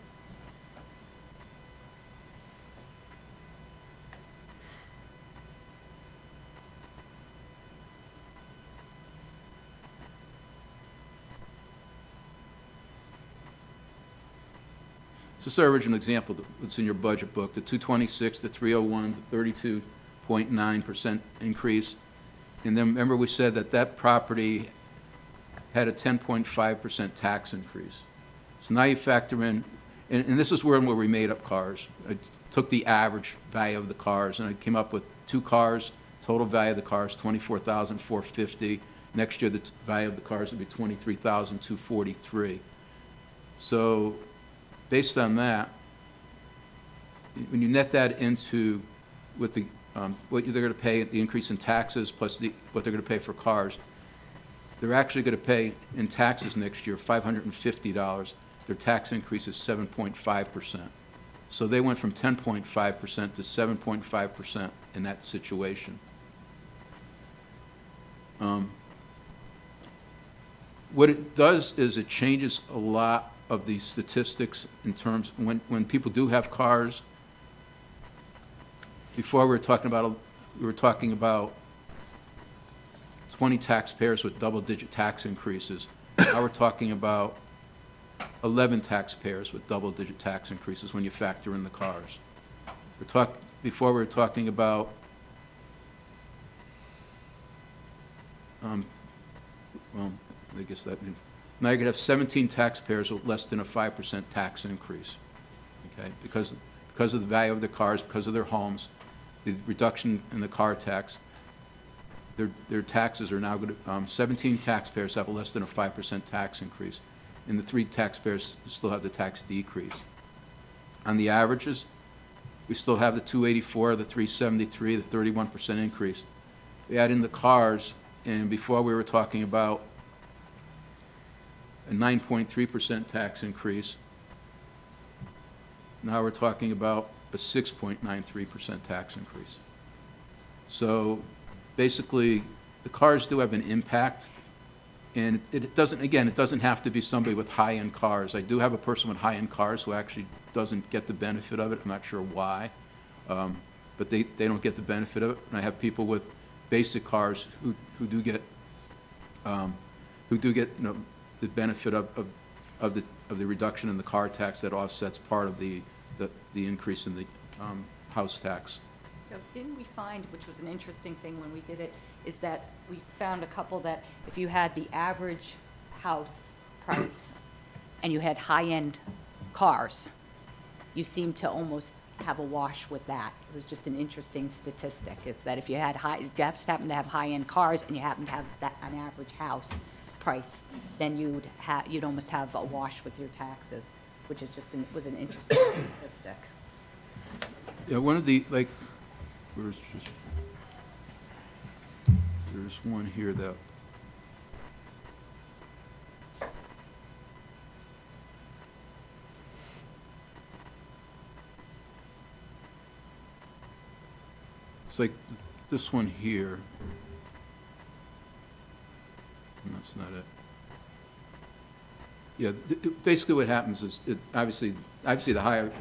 This is our original example that's in your budget book, the 226, the 301, the 32.9% increase. And then remember we said that that property had a 10.5% tax increase. So now you factor in, and this is where we made up cars. I took the average value of the cars, and I came up with 2 cars, total value of the cars, $24,450. Next year, the value of the cars would be $23,243. So based on that, when you net that into with the, what they're going to pay, the increase in taxes plus what they're going to pay for cars, they're actually going to pay in taxes next year $550. Their tax increase is 7.5%. So they went from 10.5% to 7.5% in that situation. What it does is it changes a lot of the statistics in terms, when people do have cars. Before we were talking about 20 taxpayers with double-digit tax increases. Now we're talking about 11 taxpayers with double-digit tax increases when you factor in the cars. Before we were talking about well, I guess that, now you're going to have 17 taxpayers with less than a 5% tax increase, okay? Because of the value of the cars, because of their homes, the reduction in the car tax, their taxes are now going to, 17 taxpayers have a less than a 5% tax increase, and the 3 taxpayers still have the tax decrease. On the averages, we still have the 284, the 373, the 31% increase. We add in the cars, and before we were talking about a 9.3% tax increase. Now we're talking about a 6.93% tax increase. So basically, the cars do have an impact, and it doesn't have to be somebody with high-end cars. I do have a person with high-end cars who actually doesn't get the benefit of it. I'm not sure why, but they don't get the benefit of it. And I have people with basic cars who do get the benefit of the reduction in the car tax that offsets part of the increase in the house tax. So didn't we find, which was an interesting thing when we did it, is that we found a couple that if you had the average house price and you had high-end cars, you seemed to almost have a wash with that. It was just an interesting statistic, is that if you had you just happen to have high-end cars and you happen to have an average house price, then you'd almost have a wash with your taxes, which is just was an interesting statistic. Yeah, one of the, like, there's one here that, it's like this one here. And that's not it. Yeah, basically what happens is, obviously the higher,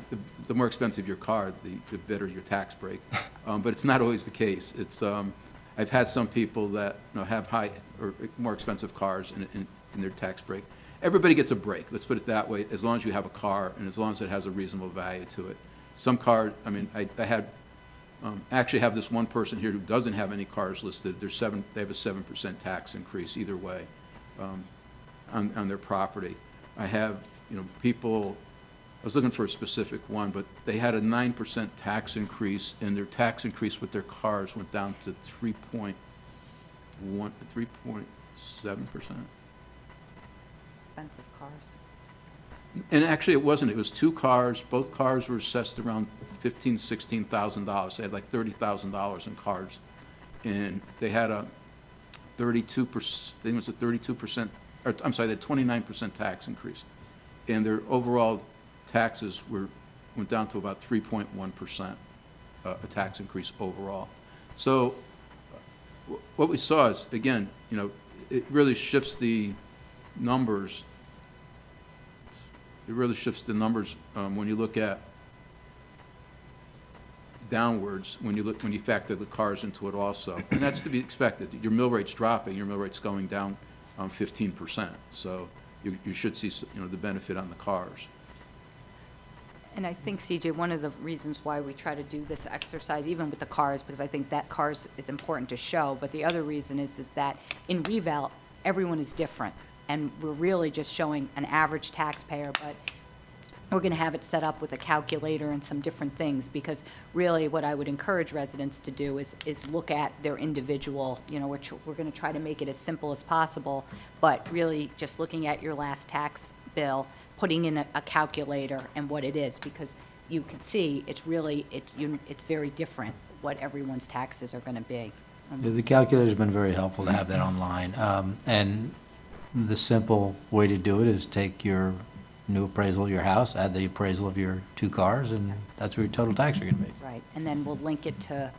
the more expensive your car, the better your tax break. But it's not always the case. It's, I've had some people that have high or more expensive cars in their tax break. Everybody gets a break, let's put it that way, as long as you have a car and as long as it has a reasonable value to it. Some cars, I mean, I actually have this one person here who doesn't have any cars listed. They have a 7% tax increase either way on their property. I have, people, I was looking for a specific one, but they had a 9% tax increase, and their tax increase with their cars went down to 3.7%. Expensive cars. And actually, it wasn't. It was 2 cars. Both cars were assessed around $15,000, $16,000. They had like $30,000 in cars, and they had a 32%. I think it was a 32%. Or, I'm sorry, they had 29% tax increase, and their overall taxes went down to about 3.1%, a tax increase overall. So what we saw is, again, it really shifts the numbers. It really shifts the numbers when you look at downwards, when you factor the cars into it also. And that's to be expected. Your mill rate's dropping, your mill rate's going down 15%. So you should see the benefit on the cars. And I think, CJ, one of the reasons why we try to do this exercise, even with the cars, because I think that cars is important to show, but the other reason is that in reval, everyone is different. And we're really just showing an average taxpayer, but we're going to have it set up with a calculator and some different things, because really what I would encourage residents to do is look at their individual, which we're going to try to make it as simple as possible, but really just looking at your last tax bill, putting in a calculator and what it is, because you can see it's very different what everyone's taxes are going to be. Yeah, the calculator's been very helpful to have that online. And the simple way to do it is take your new appraisal of your house, add the appraisal of your 2 cars, and that's what your total tax are going to be. Right, and then we'll link it to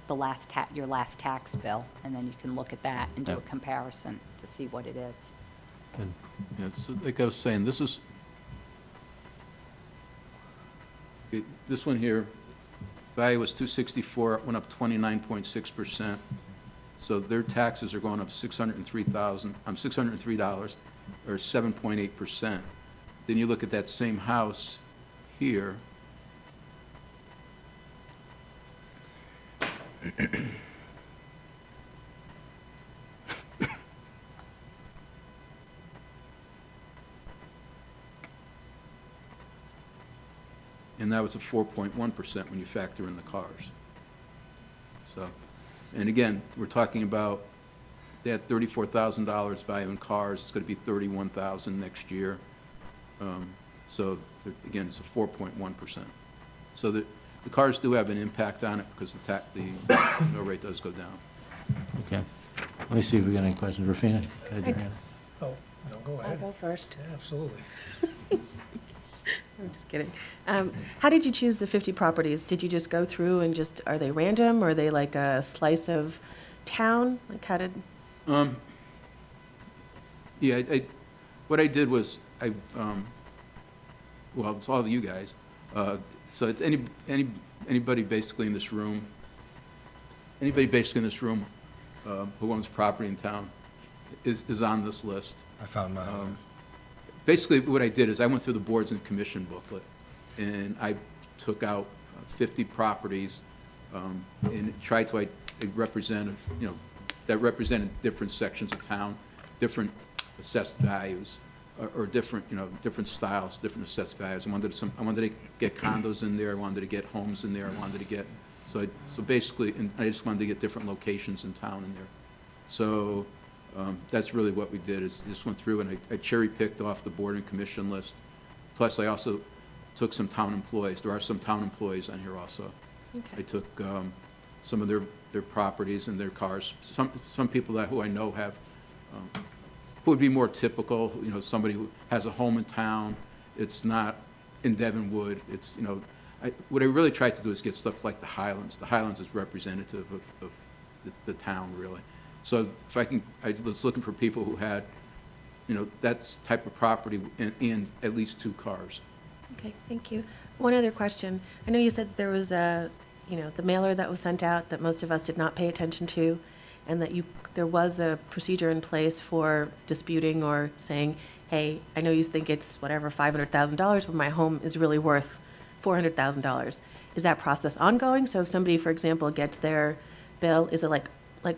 your last tax bill, and then you can look at that and do a Yep. comparison to see what it is. Good. Yeah, so like I was saying, this one here, value was 264, it went up 29.6%. So their taxes are going up $603, or 7.8%. Then you look at that same house here. And that was a 4.1% when you factor in the cars. So, and again, we're talking about, they had $34,000 value in cars, it's gonna be $31,000 next year. So, again, it's a 4.1%. So the cars do have an impact on it because the mill rate does go down. Okay. Let me see if we got any questions. Rufina, go ahead, your hand. Oh, no, go I'll ahead. go first. Yeah, absolutely. I'm just kidding. How did you choose the 50 properties? Did you just go through and are they random? Or are they like a slice of town? Like how did? Yeah, what I did was, well, it's all of you guys. So it's anybody basically in this room, who owns property in town is on this list. I found mine. Basically, what I did is I went through the boards and commission booklet, and I took out 50 properties, and tried to represent, that represented different sections of town, different assessed values, or different, different styles, different assessed values. I wanted to get condos in there, I wanted to get homes in there, I wanted to get, so basically, and I just wanted to get different locations in town in there. So, that's really what we did, is just went through and I cherry-picked off the board and commission list. Plus, I also took some town employees. There are some town employees on here also. Okay. I took some of their properties and their cars. Some people who I know have, who would be more typical, somebody who has a home in town. It's not in Devonwood. It's, what I really tried to do is get stuff like the Highlands. The Highlands is representative of the town, really. So if I was looking for people who had, that type of property and at least 2 cars. Okay, thank you. One other question. I know you said there was the mailer that was sent out that most of us did not pay attention to, and that there was a procedure in place for disputing or saying, hey, I know you think it's whatever, $500,000, but my home is really worth $400,000. Is that process ongoing? So if somebody, for example, gets their bill, is it like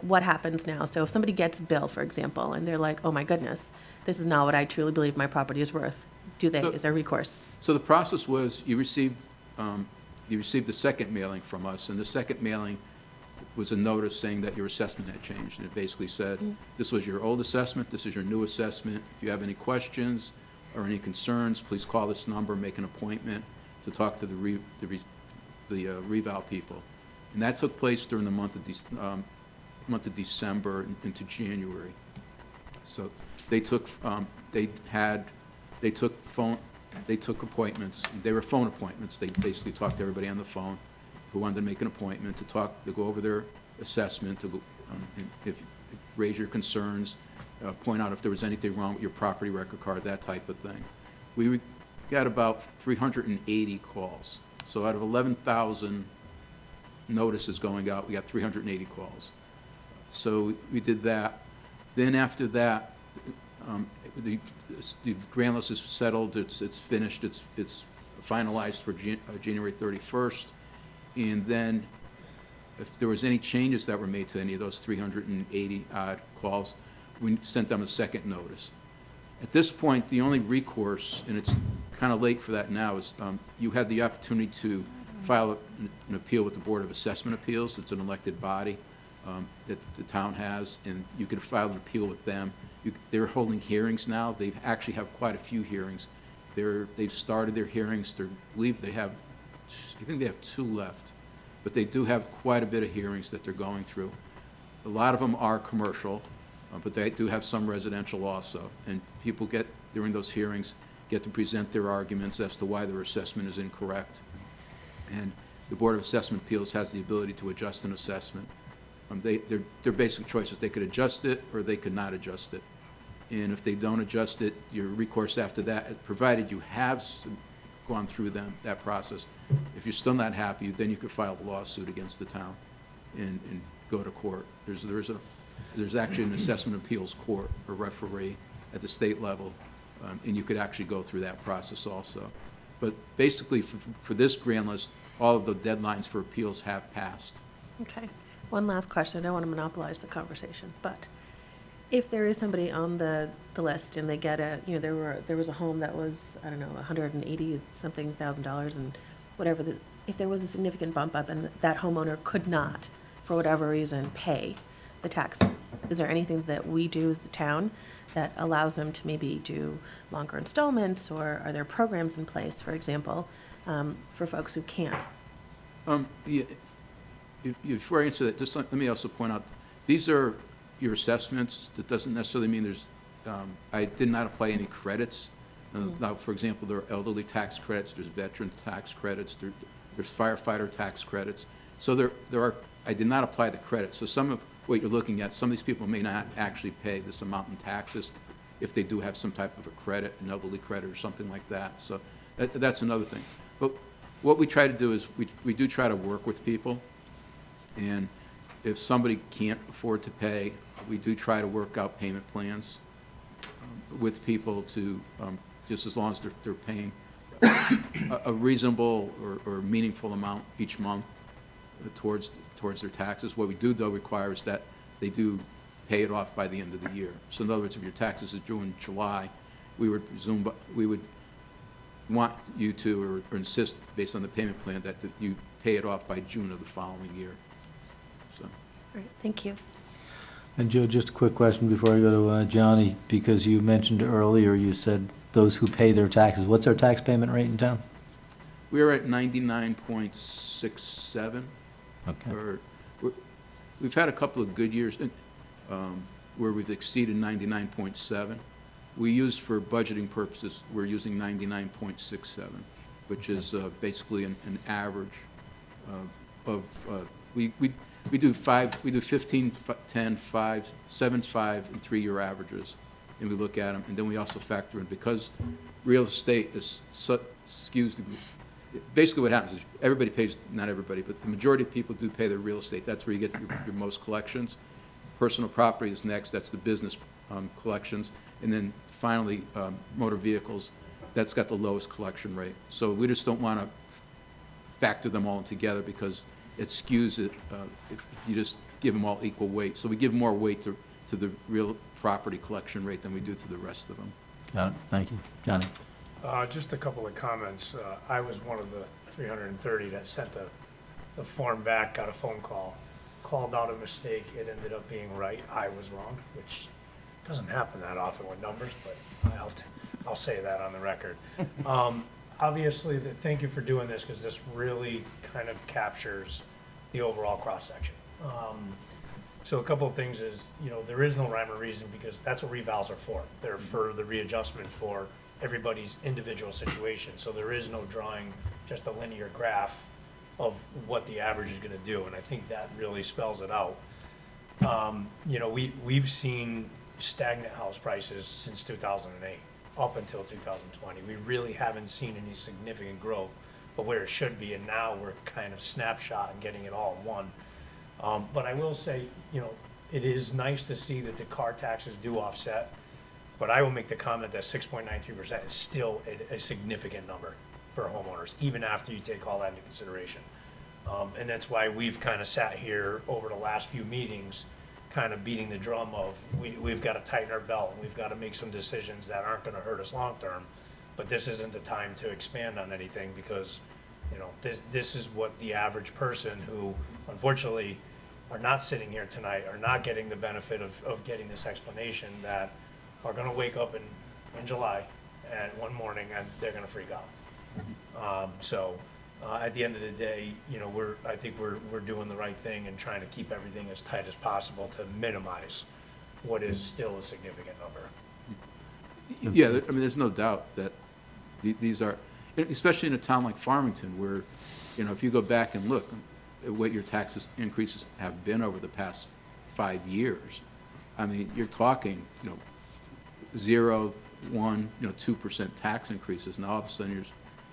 what happens now? So if somebody gets a bill, for example, and they're like, oh my goodness, this is not what I truly believe my property is worth, is there recourse? So the process was, you received the second mailing from us, and the second mailing was a notice saying that your assessment had changed. And it basically said, this was your old assessment, this is your new assessment. If you have any questions or any concerns, please call this number, make an appointment to talk to the reval people. And that took place during the month of December into January. So they took appointments. They were phone appointments. They basically talked to everybody on the phone who wanted to make an appointment to go over their assessment, raise your concerns, point out if there was anything wrong with your property record card, that type of thing. We got about 380 calls. So out of 11,000 notices going out, we got 380 calls. So we did that. Then after that, the grant list is settled, it's finished, it's finalized for January 31st. And then if there was any changes that were made to any of those 380-odd calls, we sent them a second notice. At this point, the only recourse, and it's kind of late for that now, is you had the opportunity to file an appeal with the Board of Assessment Appeals. It's an elected body that the town has, and you could file an appeal with them. They're holding hearings now. They actually have quite a few hearings. They've started their hearings. I believe they have, I think they have 2 left, but they do have quite a bit of hearings that they're going through. A lot of them are commercial, but they do have some residential also, and people during those hearings, get to present their arguments as to why their assessment is incorrect. And the Board of Assessment Appeals has the ability to adjust an assessment. Their basic choices, they could adjust it or they could not adjust it. And if they don't adjust it, your recourse after that, provided you have gone through that process, if you're still not happy, then you could file a lawsuit against the town and go to court. There's actually an assessment appeals court or referee at the state level, and you could actually go through that process also. But basically, for this grand list, all of the deadlines for appeals have passed. Okay. One last question. I don't want to monopolize the conversation, but if there is somebody on the list and they get there was a home that was, I don't know, $180-something thousand, and whatever, if there was a significant bump up and that homeowner could not, for whatever reason, pay the taxes, is there anything that we do as the town that allows them to maybe do longer installments, or are there programs in place, for example, for folks who can't? Yeah, before I answer that, just let me also point out, these are your assessments. That doesn't necessarily mean I did not apply any credits. Now, for example, there are elderly tax credits, there's veteran tax credits, there's firefighter tax credits. So I did not apply the credits. So some of what you're looking at, some of these people may not actually pay this amount in taxes if they do have some type of a credit, an elderly credit or something like that. So that's another thing. But what we try to do is we do try to work with people. And if somebody can't afford to pay, we do try to work out payment plans with people to, just as long as they're paying a reasonable or meaningful amount each month towards their taxes. What we do, though, require is that they do pay it off by the end of the year. So in other words, if your taxes are due in July, we would want you to, or insist, based on the payment plan, that you pay it off by June of the following year. So. All right, thank you. And Joe, just a quick question before I go to Johnny, because you mentioned earlier, you said those who pay their taxes. What's our tax payment rate in town? We are at 99.67. Okay. We've had a couple of good years where we've exceeded 99.7. We use, for budgeting purposes, we're using 99.67, which is basically an average of, we do 15, 10, 5, 7, 5, and 3-year averages, and we look at them, and then we also factor in, because real estate is skews the, basically what happens is everybody pays, not everybody, but the majority of people do pay their real estate. That's where you get your most collections. Personal property is next. That's the business collections. And then finally, motor vehicles. That's got the lowest collection rate. So we just don't want to factor them all together because it skews it if you just give them all equal weight. So we give more weight to the real property collection rate than we do to the rest of them. Got it. Thank you. Johnny? Just a couple of comments. I was one of the 330 that sent the form back, got a phone call, called out a mistake. It ended up being right. I was wrong, which doesn't happen that often with numbers, but I'll say that on the record. Obviously, thank you for doing this, because this really kind of captures the overall cross-section. So a couple of things is, there is no rhyme or reason, because that's what revals are for. They're for the readjustment for everybody's individual situation. So there is no drawing just a linear graph of what the average is going to do, and I think that really spells it out. We've seen stagnant house prices since 2008 up until 2020. We really haven't seen any significant growth, but where it should be, and now we're kind of snapshot and getting it all in one. But I will say, it is nice to see that the car taxes do offset, but I will make the comment that 6.93% is still a significant number for homeowners, even after you take all that into consideration. And that's why we've kind of sat here over the last few meetings, kind of beating the drum of, we've got to tighten our belt, and we've got to make some decisions that aren't going to hurt us long-term. But this isn't the time to expand on anything, because, you know, this is what the average person who unfortunately are not sitting here tonight, are not getting the benefit of getting this explanation, that are going to wake up in July and one morning and they're going to freak out. At the end of the day, you know, I think we're doing the right thing and trying to keep everything as tight as possible to minimize what is still a significant number. Yeah, I mean, there's no doubt that these are, especially in a town like Farmington, where, you know, if you go back and look at what your taxes increases have been over the past 5 years, I mean, you're talking, you know, 0, 1, 2% tax increases. Now all of a sudden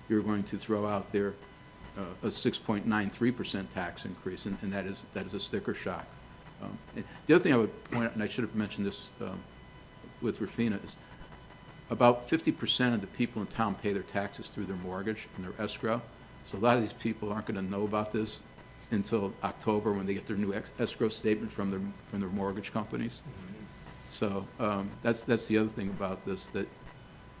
you're going to throw out there a 6.93% tax increase, and that is a sticker shock. The other thing I would point out, and I should have mentioned this with Rufina, is about 50% of the people in town pay their taxes through their mortgage and their escrow. So a lot of these people aren't going to know about this until October, when they get their new escrow statement from their mortgage companies. So that's the other thing about this.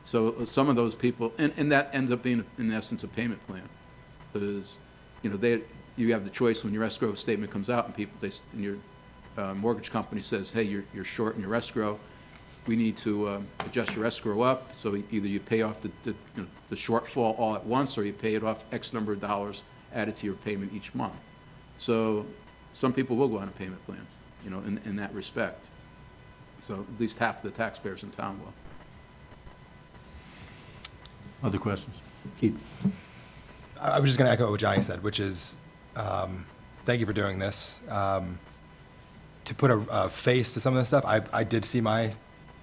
So some of those people, and that ends up being, in essence, a payment plan, because, you know, you have the choice when your escrow statement comes out, and and your mortgage company says, hey, you're short in your escrow. We need to adjust your escrow up. So either you pay off the shortfall all at once, or you pay it off X number of dollars added to your payment each month. So some people will go on a payment plan, you know, in that respect. So at least half the taxpayers in town will. Other questions? Keith? I was just going to echo what Johnny said, which is, thank you for doing this. To put a face to some of this stuff, I did see my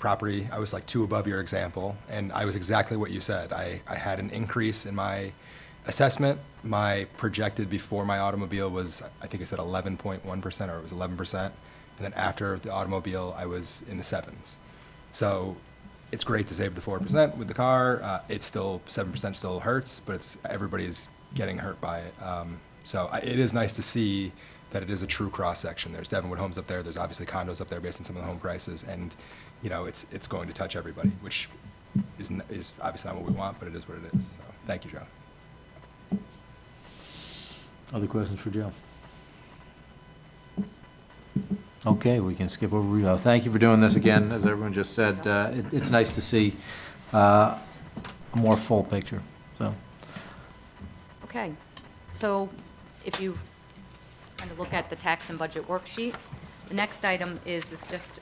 property. I was like 2 above your example, and I was exactly what you said. I had an increase in my assessment. My projected before my automobile was, I think I said 11.1%, or it was 11%. And then after the automobile, I was in the 7s. So it's great to save the 4% with the car. It's still, 7% still hurts, but everybody's getting hurt by it. It is nice to see that it is a true cross-section. There's Devonwood homes up there. There's obviously condos up there based on some of the home prices. And, you know, it's going to touch everybody, which is obviously not what we want, but it is what it is. So thank you, Joe. Other questions for Joe? Okay, we can skip over. Thank you for doing this again. As everyone just said, it's nice to see a more full picture. So, Okay, so if you kind of look at the tax and budget worksheet, the next item is just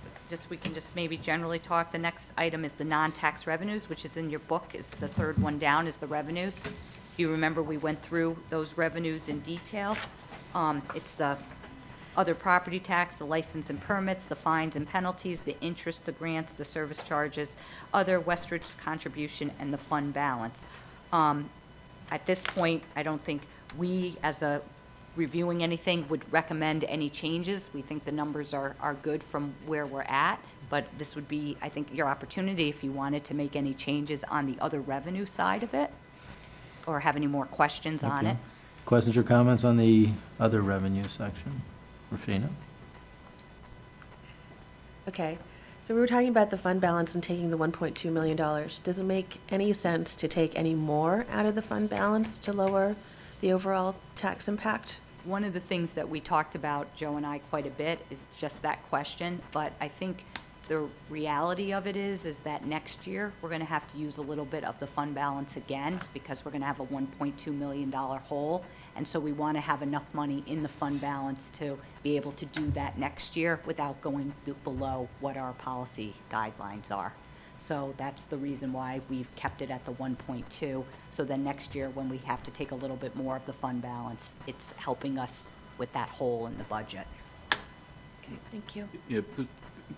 we can just maybe generally talk. The next item is the non-tax revenues, which is in your book, is the third one down, is the revenues. If you remember, we went through those revenues in detail. It's the other property tax, the license and permits, the fines and penalties, the interest, the grants, the service charges, other Westridge contribution, and the fund balance. At this point, I don't think we, as a reviewing anything, would recommend any changes. We think the numbers are good from where we're at, but this would be, I think, your opportunity if you wanted to make any changes on the other revenue side of it, or have any more questions on okay. it. Questions or comments on the other revenue section? Rufina? Okay, so we were talking about the fund balance and taking the $1.2 million. Does it make any sense to take any more out of the fund balance to lower the overall tax impact? One of the things that we talked about, Joe and I, quite a bit is just that question, but I think the reality of it is that next year, we're gonna have to use a little bit of the fund balance again, because we're gonna have a $1.2 million hole, and so we wanna have enough money in the fund balance to be able to do that next year without going below what our policy guidelines are. So that's the reason why we've kept it at the 1.2, so then next year, when we have to take a little bit more of the fund balance, it's helping us with that hole in the budget. Okay, thank you. Yeah,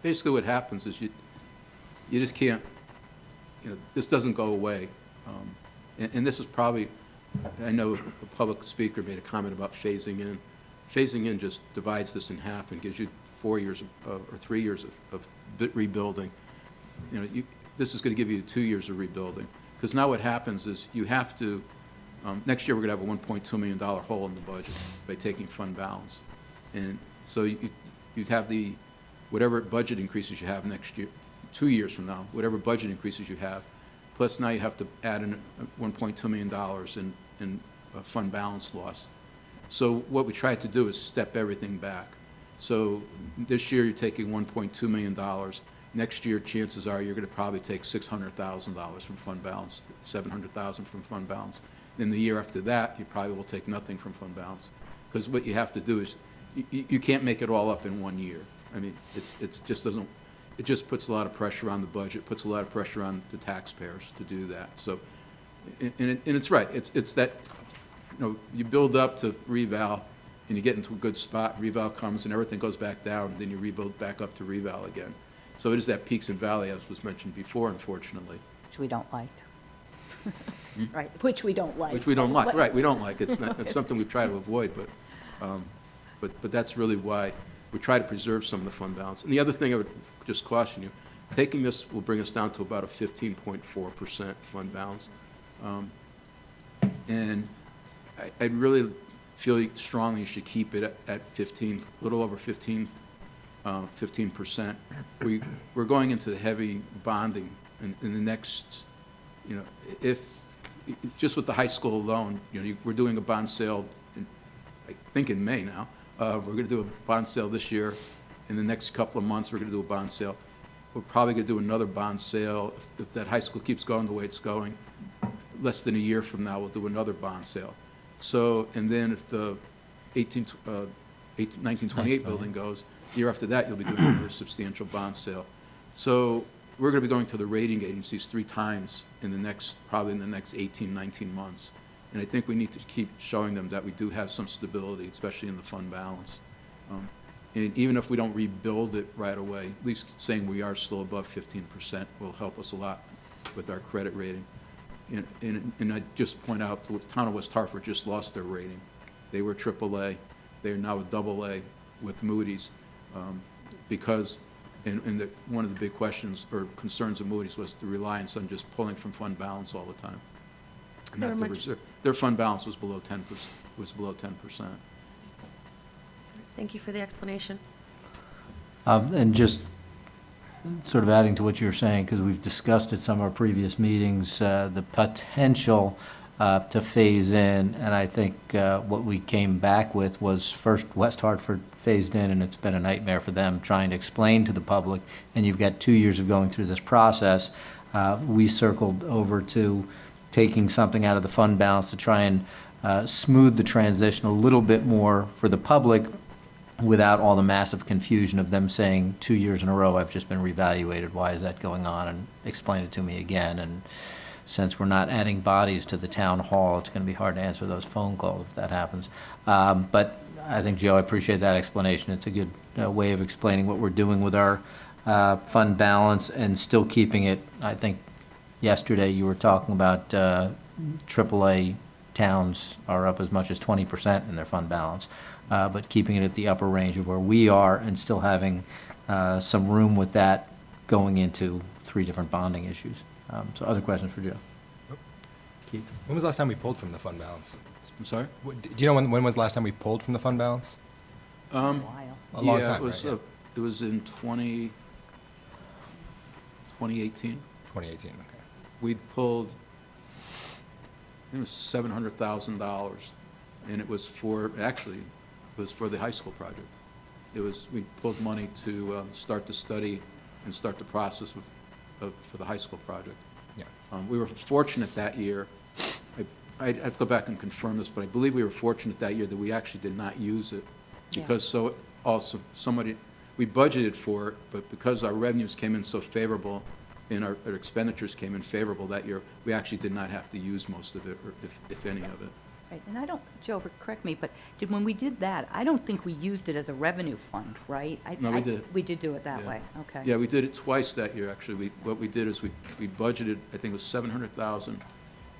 basically what happens is you just can't, this doesn't go away. And this is probably, I know a public speaker made a comment about phasing in. Phasing in just divides this in half and gives you 4 years or 3 years of rebuilding. This is going to give you 2 years of rebuilding. Because now what happens is you have to Next year, we're going to have a $1.2 million hole in the budget by taking fund balance. And so you'd have whatever budget increases you have next year, 2 years from now, whatever budget increases you have, plus now you have to add in $1.2 million in fund balance loss. So what we tried to do is step everything back. So this year, you're taking $1.2 million. Next year, chances are you're going to probably take $600,000 from fund balance, $700,000 from fund balance. Then the year after that, you probably will take nothing from fund balance. Because what you have to do is, you can't make it all up in 1 year. I mean, it just puts a lot of pressure on the budget, puts a lot of pressure on the taxpayers to do that. So, and it's right, it's that, you build up to reval, and you get into a good spot, reval comes, and everything goes back down, and then you rebuild back up to reval again. So it is that peaks and valley, as was mentioned before, unfortunately. Which we don't like. Right, which we don't like. Which we don't like, right, we don't like. It's something we try to avoid, but that's really why we try to preserve some of the fund balance. And the other thing I would just caution you, taking this will bring us down to about a 15.4% fund balance. And I really feel strongly you should keep it at 15, a little over 15%. We're going into the heavy bonding in the next, if, just with the high school alone, we're doing a bond sale, I think in May now. We're going to do a bond sale this year. In the next couple of months, we're going to do a bond sale. We're probably going to do another bond sale if that high school keeps going the way it's going. Less than a year from now, we'll do another bond sale. So, and then if the 1928 building goes, the year after that, you'll be doing another substantial bond sale. So we're going to be going to the rating agencies 3 times probably in the next 18, 19 months. And I think we need to keep showing them that we do have some stability, especially in the fund balance. And even if we don't rebuild it right away, at least saying we are still above 15% will help us a lot with our credit rating. And I just point out, the town of West Hartford just lost their rating. They were AAA. They're now a AA with Moody's because, one of the big questions or concerns of Moody's was the reliance on just pulling from fund balance all the time. And not the reserve. Their fund balance was below 10%. Thank you for the explanation. And just sort of adding to what you were saying, because we've discussed at some of our previous meetings, the potential to phase in, and I think what we came back with was first West Hartford phased in, and it's been a nightmare for them trying to explain to the public, and you've got 2 years of going through this process. We circled over to taking something out of the fund balance to try and smooth the transition a little bit more for the public without all the massive confusion of them saying 2 years in a row, I've just been reevaluated, why is that going on, and explain it to me again. And since we're not adding bodies to the town hall, it's going to be hard to answer those phone calls if that happens. But I think, Joe, I appreciate that explanation. It's a good way of explaining what we're doing with our fund balance and still keeping it. I think yesterday you were talking about AAA towns are up as much as 20% in their fund balance, but keeping it at the upper range of where we are and still having some room with that going into 3 different bonding issues. So other questions for Joe? Keith? When was the last time we pulled from the fund balance? I'm sorry? Do you know when was the last time we pulled from the fund balance? A while. A long Yeah, time, right? Yeah. it was in 2018. 2018, okay. We pulled, I think it was $700,000, and it was for the high school project. We pulled money to start the study and start the process for the high school project. Yeah. We were fortunate that year, I'd have to go back and confirm this, but I believe we were fortunate that year that we actually did not use it. Because we budgeted for it, but because our revenues came in so favorable and our expenditures came in favorable that year, we actually did not have to use most of it, or if any of it. Right, and Joe, correct me, but when we did that, I don't think we used it as a revenue fund, right? No, we did. We did do it that Yeah. way, okay. Yeah, we did it twice that year, actually. What we did is we budgeted, I think it was $700,000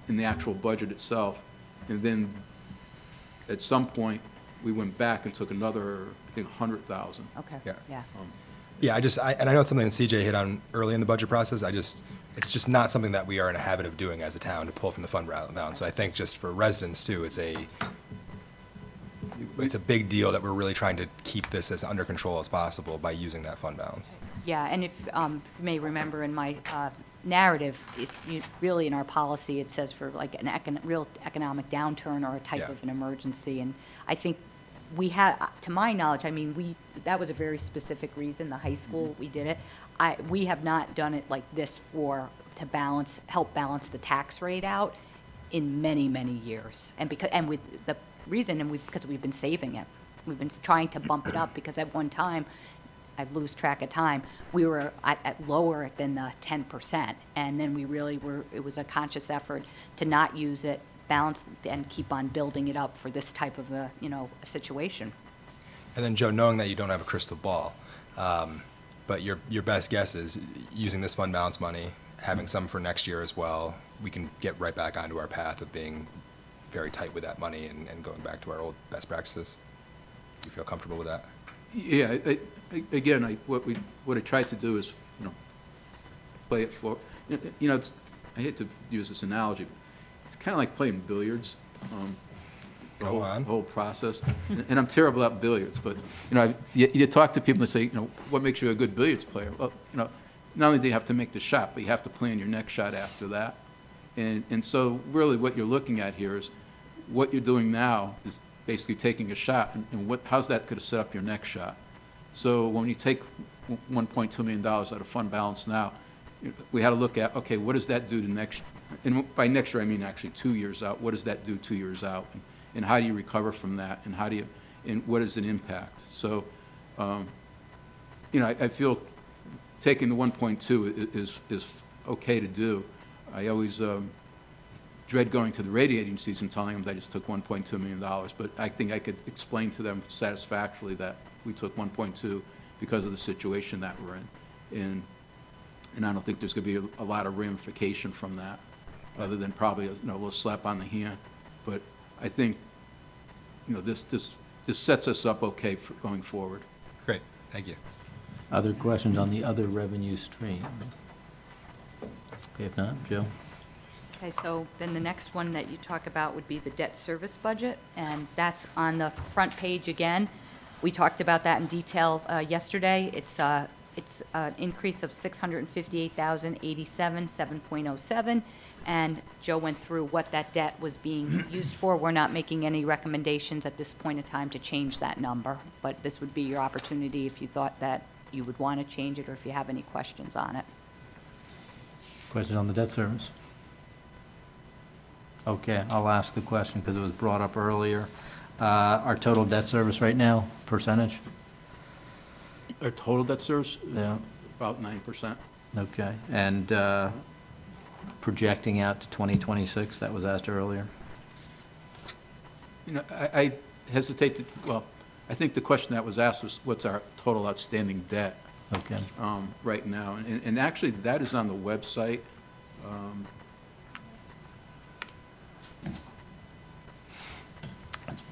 in the actual budget itself, and then at some point, we went back and took another, I think, $100,000. Okay, Yeah. yeah. Yeah, and I know it's something that CJ hit on early in the budget process. It's just not something that we are in a habit of doing as a town to pull from the fund balance. So I think just for residents too, it's a big deal that we're really trying to keep this as under control as possible by using that fund balance. Yeah, and if you may remember in my narrative, really in our policy, it says for like an real economic downturn or a type Yeah. of an emergency. And I think we had, to my knowledge, I mean, that was a very specific reason, the high school, we did it. We have not done it like this to help balance the tax rate out in many, many years. And with the reason, because we've been saving it. We've been trying to bump it up because at one time, I lose track of time, we were at lower than the 10%. And then we really it was a conscious effort to not use it, balance, and keep on building it up for this type of a situation. And then Joe, knowing that you don't have a crystal ball, but your best guess is using this fund balance money, having some for next year as well, we can get right back onto our path of being very tight with that money and going back to our old best practices. Do you feel comfortable with that? Yeah, again, what I tried to do is, play it for, I hate to use this analogy, it's kind of like playing billiards. Go on. The whole process. And I'm terrible at billiards, but, you talk to people and say, what makes you a good billiards player? Well, not only do you have to make the shot, but you have to plan your next shot after that. And so really what you're looking at here is what you're doing now is basically taking a shot, and how's that going to set up your next shot? So when you take $1.2 million out of fund balance now, we had to look at, okay, what does that do to next, and by next year I mean actually 2 years out, what does that do 2 years out? And how do you recover from that, and what is an impact? So, I feel taking the 1.2 is okay to do. I always dread going to the rating agencies and telling them that I just took $1.2 million, but I think I could explain to them satisfactorily that we took 1.2 because of the situation that we're in. And I don't think there's going to be a lot of ramification from that, other than probably a little slap on the hand. But I think, this sets us up okay for going forward. Great, thank you. Other questions on the other revenue stream? Okay, if not, Joe? Okay, so then the next one that you talk about would be the debt service budget, and that's on the front page again. We talked about that in detail yesterday. It's an increase of $658,087, 7.07, and Joe went through what that debt was being used for. We're not making any recommendations at this point in time to change that number, but this would be your opportunity if you thought that you would want to change it or if you have any questions on it. Questions on the debt service? Okay, I'll ask the question because it was brought up earlier. Our total debt service right now, percentage? Our total debt service? Yeah. About 9%. Okay, and projecting out to 2026, that was asked earlier. I hesitate to, I think the question that was asked was, what's our total outstanding debt? Okay. Right now, and actually, that is on the website.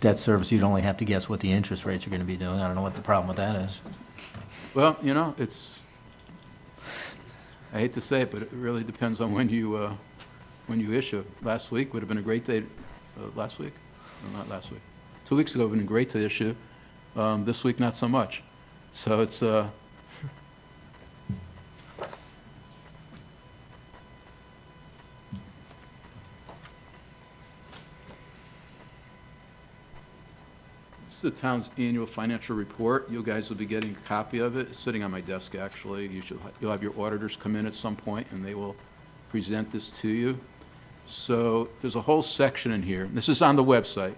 Debt service, you'd only have to guess what the interest rates are going to be doing. I don't know what the problem with that is. Well, it's, I hate to say it, but it really depends on when you issue. Last week would have been a great day, last week? No, not last week. 2 weeks ago would have been a great day to issue. This week, not so much. So it's, the town's annual financial report. You guys will be getting a copy of it. It's sitting on my desk, actually. You'll have your auditors come in at some point, and they will present this to you. So there's a whole section in here. This is on the website.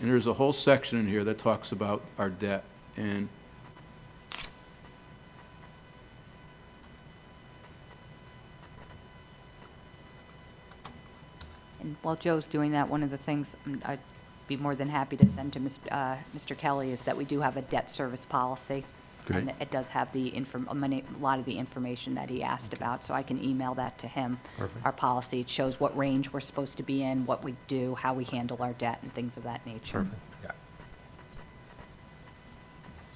And there's a whole section in here that talks about our debt. And while Joe's doing that, one of the things I'd be more than happy to send to Mr. Kelly is that we do have a debt service policy. Great. And it does have a lot of the information that he asked about, so I can email that to him. Perfect. Our policy, it shows what range we're supposed to be in, what we do, how we handle our debt, and things of that nature. Perfect. Yeah.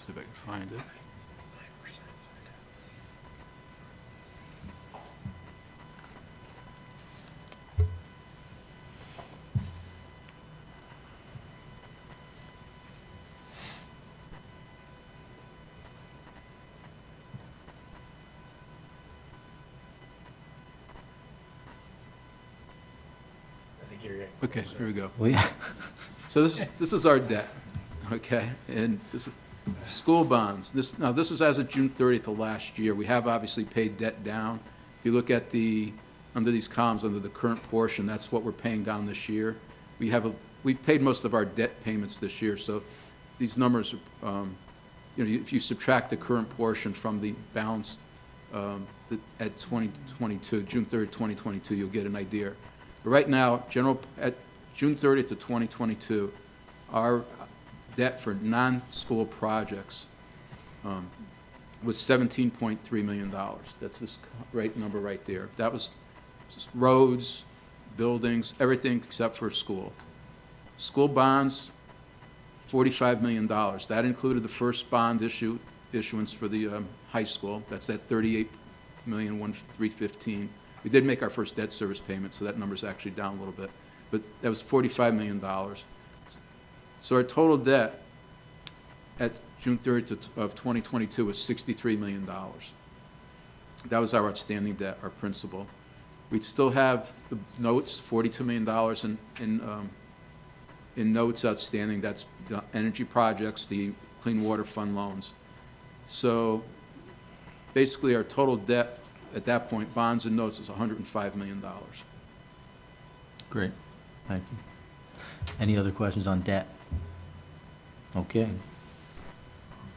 see if I can find it. hear you. Okay, here we go. We, So this is our debt, okay? And this is school bonds. Now, this is as of June 30th of last year. We have obviously paid debt down. If you look at under these columns, under the current portion, that's what we're paying down this year. We've paid most of our debt payments this year, so these numbers, if you subtract the current portion from the balance at 2022, June 30th, 2022, you'll get an idea. But right now, at June 30th of 2022, our debt for non-school projects was $17.3 million. That's this number right there. That was just roads, buildings, everything except for school. School bonds, $45 million. That included the first bond issuance for the high school. That's at $38,315,000. We did make our first debt service payment, so that number's actually down a little bit. But that was $45 million. So our total debt at June 30th of 2022 was $63 million. That was our outstanding debt, our principal. We still have the notes, $42 million in notes outstanding. That's energy projects, the Clean Water Fund loans. So basically, our total debt at that point, bonds and notes, is $105 million. great, thank you. Any other questions on debt? Okay,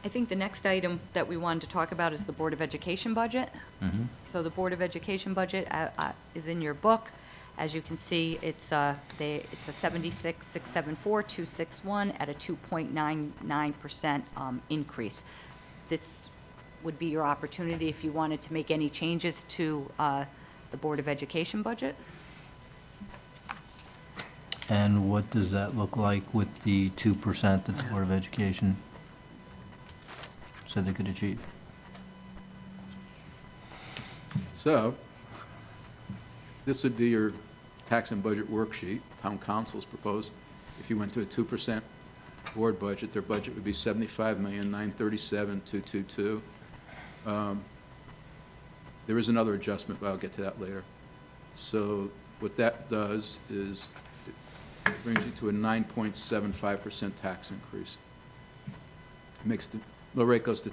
I think the next item that we wanted to talk about is the Board of Education budget. So the Board of Education budget is in your book. As you can see, it's a 76,674,261 at a 2.99% increase. This would be your opportunity if you wanted to make any changes to the Board of Education budget. and what does that look like with the 2% that the Board of Education said they could achieve? So, this would be your tax and budget worksheet, town council's proposed. If you went to a 2% board budget, their budget would be $75,937,222. There is another adjustment, but I'll get to that later. So what that does is it brings you to a 9.75% tax increase. It makes the mill rate goes to,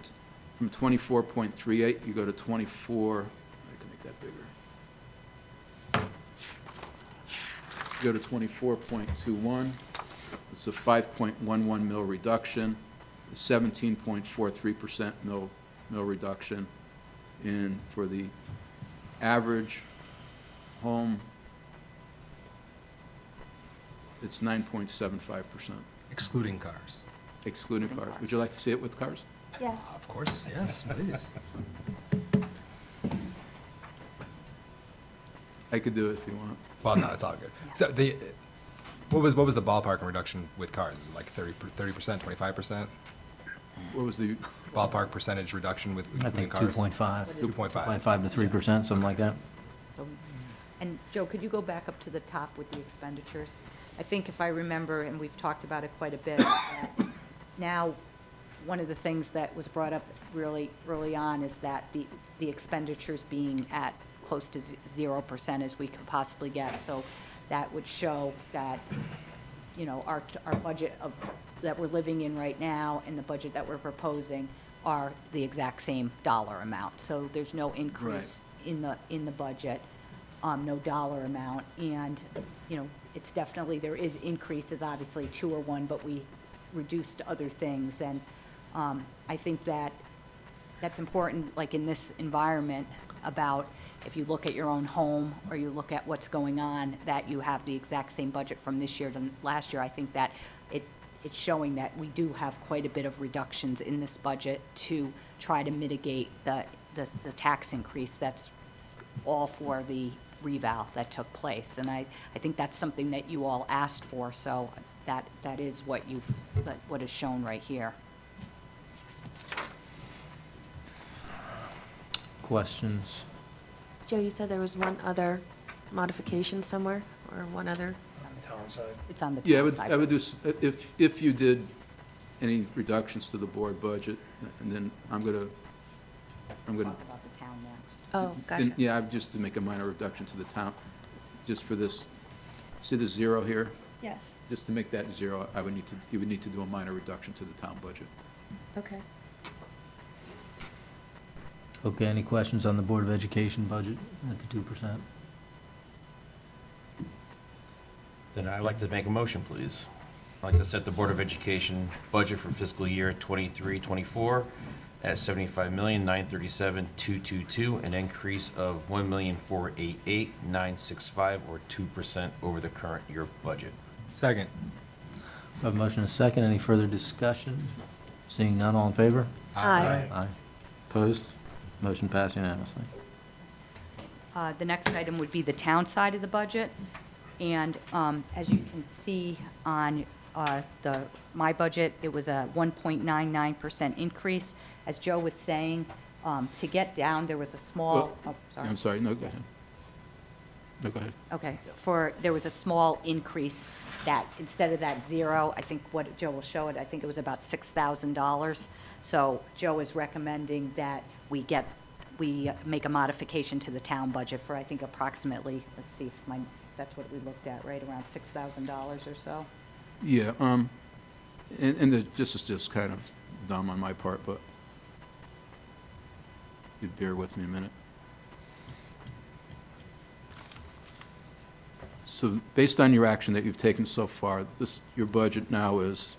from 24.38, you go to 24, I can make that bigger. You go to 24.21. It's a 5.11 mil reduction, a 17.43% mil reduction. And for the average home, it's 9.75%, Excluding cars. excluding cars. Would you like to see it with cars? Yes. Of course, yes, please. I could do it if you want. Well, no, it's all good. So what was the ballpark in reduction with cars? Is it like 30%, 25%? What was the, Ballpark percentage reduction with I including think cars? 2.5. 2.5. 2.5 to 3%, something like that. And Joe, could you go back up to the top with the expenditures? I think if I remember, and we've talked about it quite a bit, that now, one of the things that was brought up really early on is that the expenditures being at close to 0% as we could possibly get. So that would show that, you know, our budget that we're living in right now and the budget that we're proposing are the exact same dollar amount. So there's no increase in the budget, no dollar amount. And, you know, it's definitely, there is increases, obviously 2 or 1, but we reduced other things. And I think that's important, like in this environment, about if you look at your own home or you look at what's going on, that you have the exact same budget from this year to last year. I think that it's showing that we do have quite a bit of reductions in this budget to try to mitigate the tax increase that's all for the reval that took place. And I think that's something that you all asked for, so that is what what is shown right here. Questions? Joe, you said there was one other modification somewhere, or one other? Town side. It's on the yeah, top side. I would do, if you did any reductions to the board budget, and then I'm gonna, Talk about the town next. Oh, gotcha. yeah, just to make a minor reduction to the town, just for this See the zero here? Yes. Just to make that zero, you would need to do a minor reduction to the town budget. Okay. Okay, any questions on the Board of Education budget at the 2%? Then I'd like to make a motion, please. I'd like to set the Board of Education budget for fiscal year 23-24 at $75,937,222, an increase of $1,488,965, or 2% over the current year budget. Second. I have a motion and a second. Any further discussion? Seeing none, all in favor? Aye. Aye. Opposed? Motion passed unanimously. The next item would be the town side of the budget. And as you can see on my budget, it was a 1.99% increase. As Joe was saying, to get down, there was a small, Well, sorry. I'm sorry, no, go ahead. No, go ahead. Okay, there was a small increase that, instead of that zero, I think what Joe will show it, I think it was about $6,000. So Joe is recommending that we make a modification to the town budget for, I think, approximately, let's see if that's what we looked at, right, around $6,000 or so. Yeah, this is just kind of dumb on my part, but you'd bear with me a minute. So based on your action that you've taken so far, your budget now is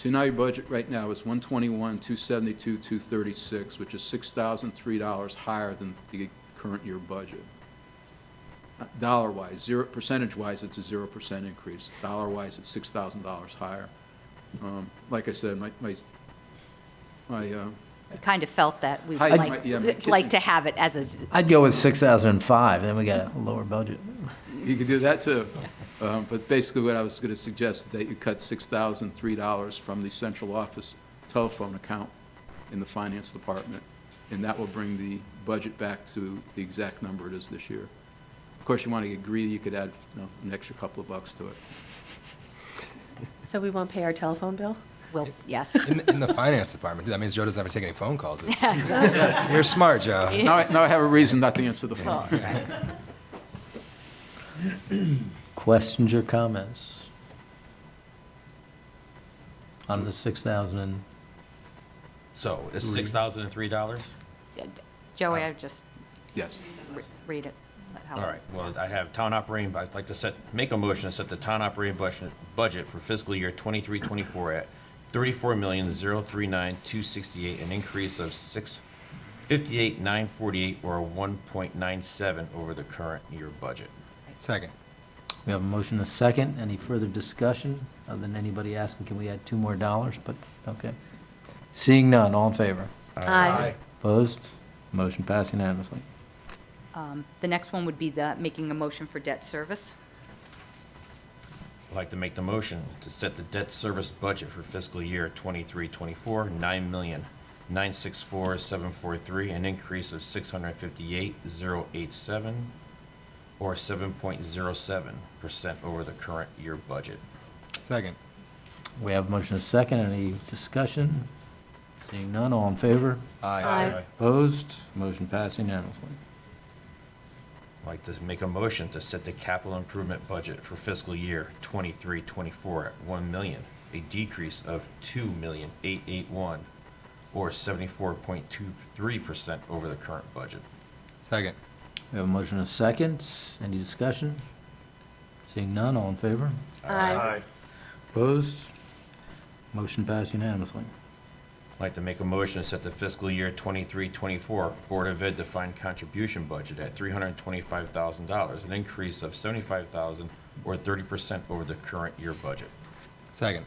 now your budget right now is $121,272,236, which is $6,003 higher than the current year budget. Dollar-wise, percentage-wise, it's a 0% increase. Dollar-wise, it's $6,000 higher. Like I said, We kind of felt that we'd Hi, like like to have it as a, I'd go with 6,005, then we got a lower budget. You could do that too. But basically what I was going to suggest is that you cut $6,003 from the central office telephone account in the finance department, and that will bring the budget back to the exact number it is this year. Of course, you want to get greedy, you could add an extra couple of bucks to it. So we won't pay our telephone bill? well, yes. In the finance department, that means Joe doesn't have to take any phone calls. You're smart, Joe. Now I have a reason not to answer the phone. Questions or comments on the 6,000? So, is $6,003? Joey, I just Yes. read it. All right, well, I have town operating, I'd like to make a motion to set the town operating budget for fiscal year 23-24 at $34,039,268, an increase of $58,948, or 1.97 over the current year budget. Second. We have a motion and a second. Any further discussion, other than anybody asking, can we add $2 more? But, okay. Seeing none, all in favor? Aye. Opposed? Motion passed unanimously. The next one would be making a motion for debt service. I'd like to make the motion to set the debt service budget for fiscal year 23-24, $9,964,743, an increase of $658,087, or 7.07% over the current year budget. Second. We have a motion and a second. Any discussion? Seeing none, all in favor? Aye. Opposed? Motion passed unanimously. I'd like to make a motion to set the capital improvement budget for fiscal year 23-24 at $1 million, a decrease of $2,881,000, or 74.23% over the current budget. Second. We have a motion and a second. Any discussion? Seeing none, all in favor? Aye. Opposed? Motion passed unanimously. I'd like to make a motion to set the fiscal year 23-24 Board of Ed defined contribution budget at $325,000, an increase of $75,000, or 30% over the current year budget. Second.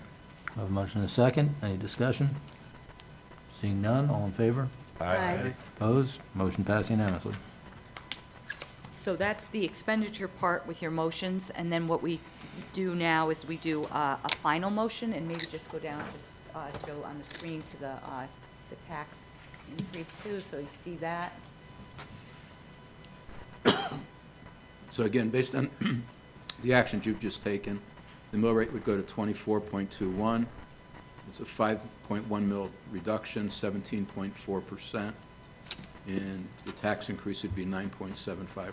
We have a motion and a second. Any discussion? Seeing none, all in favor? Aye. Opposed? Motion passed unanimously. So that's the expenditure part with your motions, and then what we do now is we do a final motion, and maybe just go down to go on the screen to the tax increase too, so you see that. So again, based on the actions you've just taken, the mill rate would go to 24.21. It's a 5.1 mil reduction, 17.4%. and the tax increase would be 9.75%.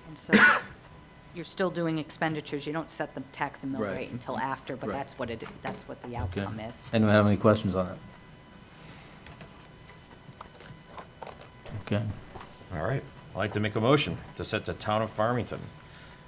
And so you're still doing expenditures. You don't set the tax and mill Right. rate until after, but Right. that's what the Okay. outcome is. Anyone have any questions on it? Okay. All right. I'd like to make a motion to set the Town of Farmington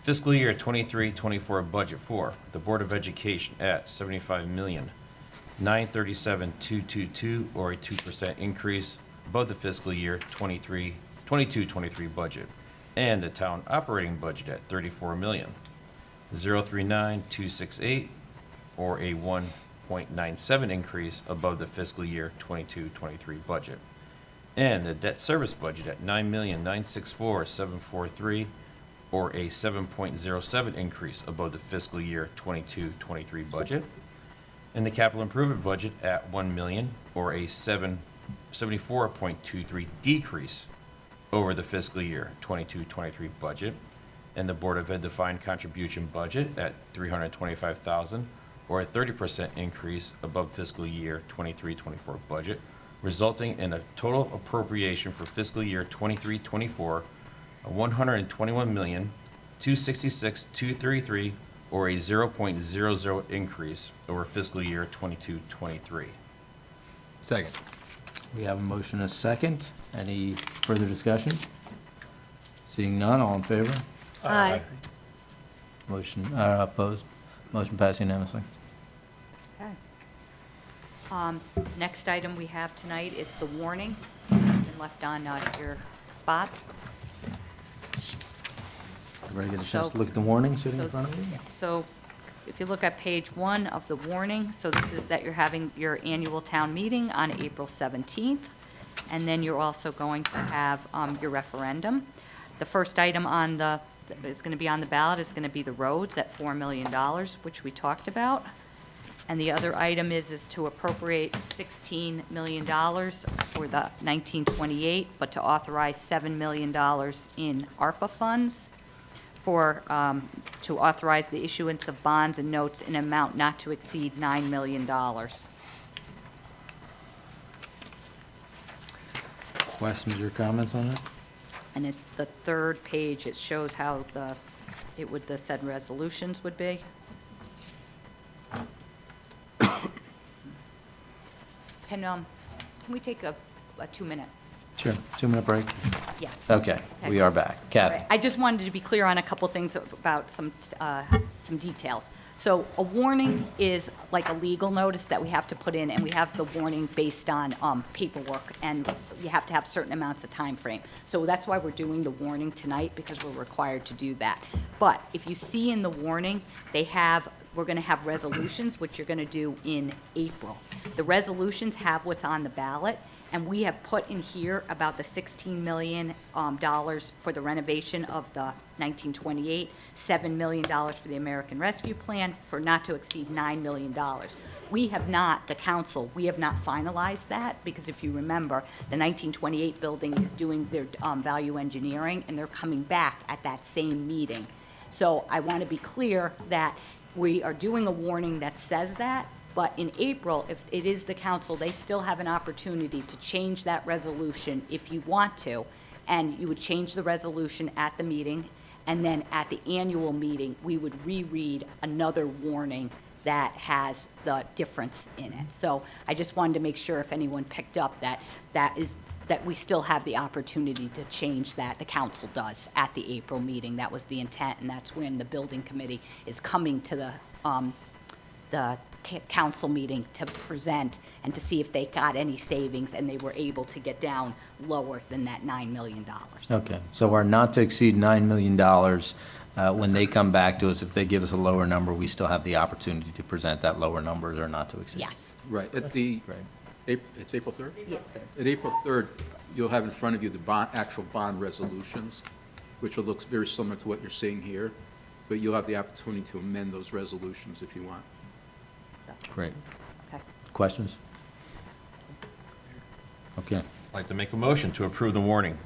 fiscal year 23-24 budget for the Board of Education at $75,937,222, or a 2% increase above the fiscal year 22-23 budget, and the town operating budget at $34,039,268, or a 1.97 increase above the fiscal year 22-23 budget, and the debt service budget at $9,964,743, or a 7.07 increase above the fiscal year 22-23 budget, and the capital improvement budget at $1 million, or a 74.23 decrease over the fiscal year 22-23 budget, and the Board of Ed defined contribution budget at $325,000, or a 30% increase above fiscal year 23-24 budget, resulting in a total appropriation for fiscal year 23-24 of $121,266,233, or a 0.00 increase over fiscal year 22-23. Second. We have a motion and a second. Any further discussion? Seeing none, all in favor? Aye. Motion, opposed? Motion passed unanimously. Okay. Next item we have tonight is the warning. It's been left on your spot. Everybody get a chance So- to look at the warning sitting in so- front of you? So if you look at page 1 of the warning, so this is that you're having your annual town meeting on April 17th, and then you're also going to have your referendum. The first item on the, is going to be on the ballot is going to be the roads at $4 million, which we talked about. And the other item is to appropriate $16 million for the 1928, but to authorize $7 million in ARPA funds for, to authorize the issuance of bonds and notes in an amount not to exceed $9 million. Questions or comments on that? And at the third page, it shows how the said resolutions would be. Can we take a 2-minute? Sure. 2-minute break? Yeah. Okay, we are back. Kathy? I just wanted to be clear on a couple things about some details. So a warning is like a legal notice that we have to put in, and we have the warning based on paperwork, and you have to have certain amounts of time frame. So that's why we're doing the warning tonight, because we're required to do that. But if you see in the warning, we're going to have resolutions, which you're going to do in April. The resolutions have what's on the ballot, and we have put in here about the $16 million for the renovation of the 1928, $7 million for the American Rescue Plan, for not to exceed $9 million. We have not, the council, we have not finalized that, because if you remember, the 1928 building is doing their value engineering, and they're coming back at that same meeting. So I want to be clear that we are doing a warning that says that, but in April, if it is the council, they still have an opportunity to change that resolution if you want to, and you would change the resolution at the meeting, and then at the annual meeting, we would reread another warning that has the difference in it. So I just wanted to make sure if anyone picked up that we still have the opportunity to change that, the council does, at the April meeting. That was the intent, and that's when the building committee is coming to the council meeting to present and to see if they got any savings, and they were able to get down lower than that $9 million. Okay, so our not to exceed $9 million, when they come back to us, if they give us a lower number, we still have the opportunity to present that lower numbers or not to exceed? Yes. Right, at the, Right. it's April 3rd? Yeah. At April 3rd, you'll have in front of you the actual bond resolutions, which will look very similar to what you're seeing here, but you'll have the opportunity to amend those resolutions if you want. Great. Okay. Questions? Okay. I'd like to make a motion to approve the warning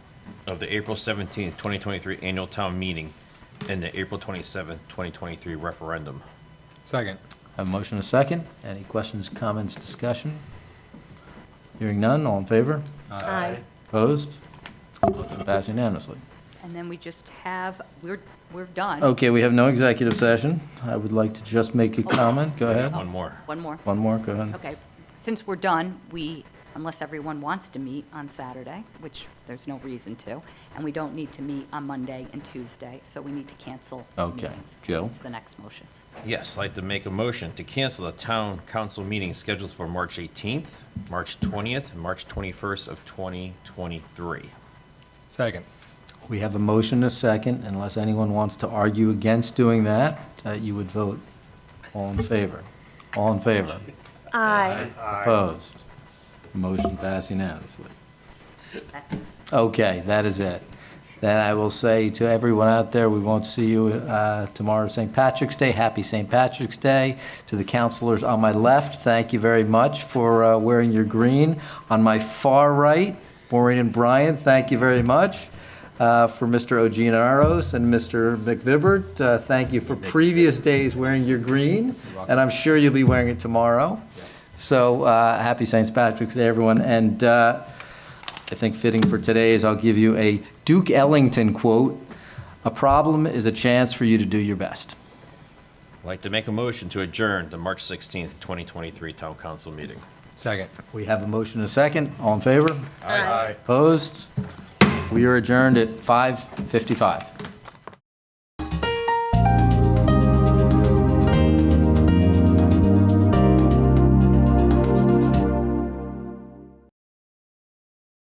of the April 17th, 2023 annual town meeting and the April 27th, 2023 referendum. Second. Have a motion and a second. Any questions, comments, discussion? Hearing none, all in favor? Aye. Opposed? Motion passed unanimously. And then we just have, we're done. Okay, we have no executive session. I would like to just make a comment. Go ahead. One more. One more. One more, go ahead. Okay, since we're done, unless everyone wants to meet on Saturday, which there's no reason to, and we don't need to meet on Monday and Tuesday, so we need to cancel Okay. meetings. Joe? It's the next motions. Yes, I'd like to make a motion to cancel the town council meeting scheduled for March 18th, March 20th, and March 21st of 2023. Second. We have a motion, a second. Unless anyone wants to argue against doing that, you would vote. All in favor? All in favor? Aye. Opposed? Motion passed unanimously. That's it. Okay, that is it. Then I will say to everyone out there, we won't see you tomorrow, St. Patrick's Day. Happy St. Patrick's Day. To the counselors on my left, thank you very much for wearing your green. On my far right, Maureen and Brian, thank you very much. For Mr. Oginaros and Mr. McVibbert, thank you for previous days wearing your green, and I'm sure you'll be wearing it tomorrow. So happy St. Patrick's Day, everyone. And I think fitting for today is I'll give you a Duke Ellington quote: "A problem is a chance for you to do your best." I'd like to make a motion to adjourn the March 16th, 2023 town council meeting. Second. We have a motion and a second. All in favor? Aye. Opposed? We are adjourned at 5:55.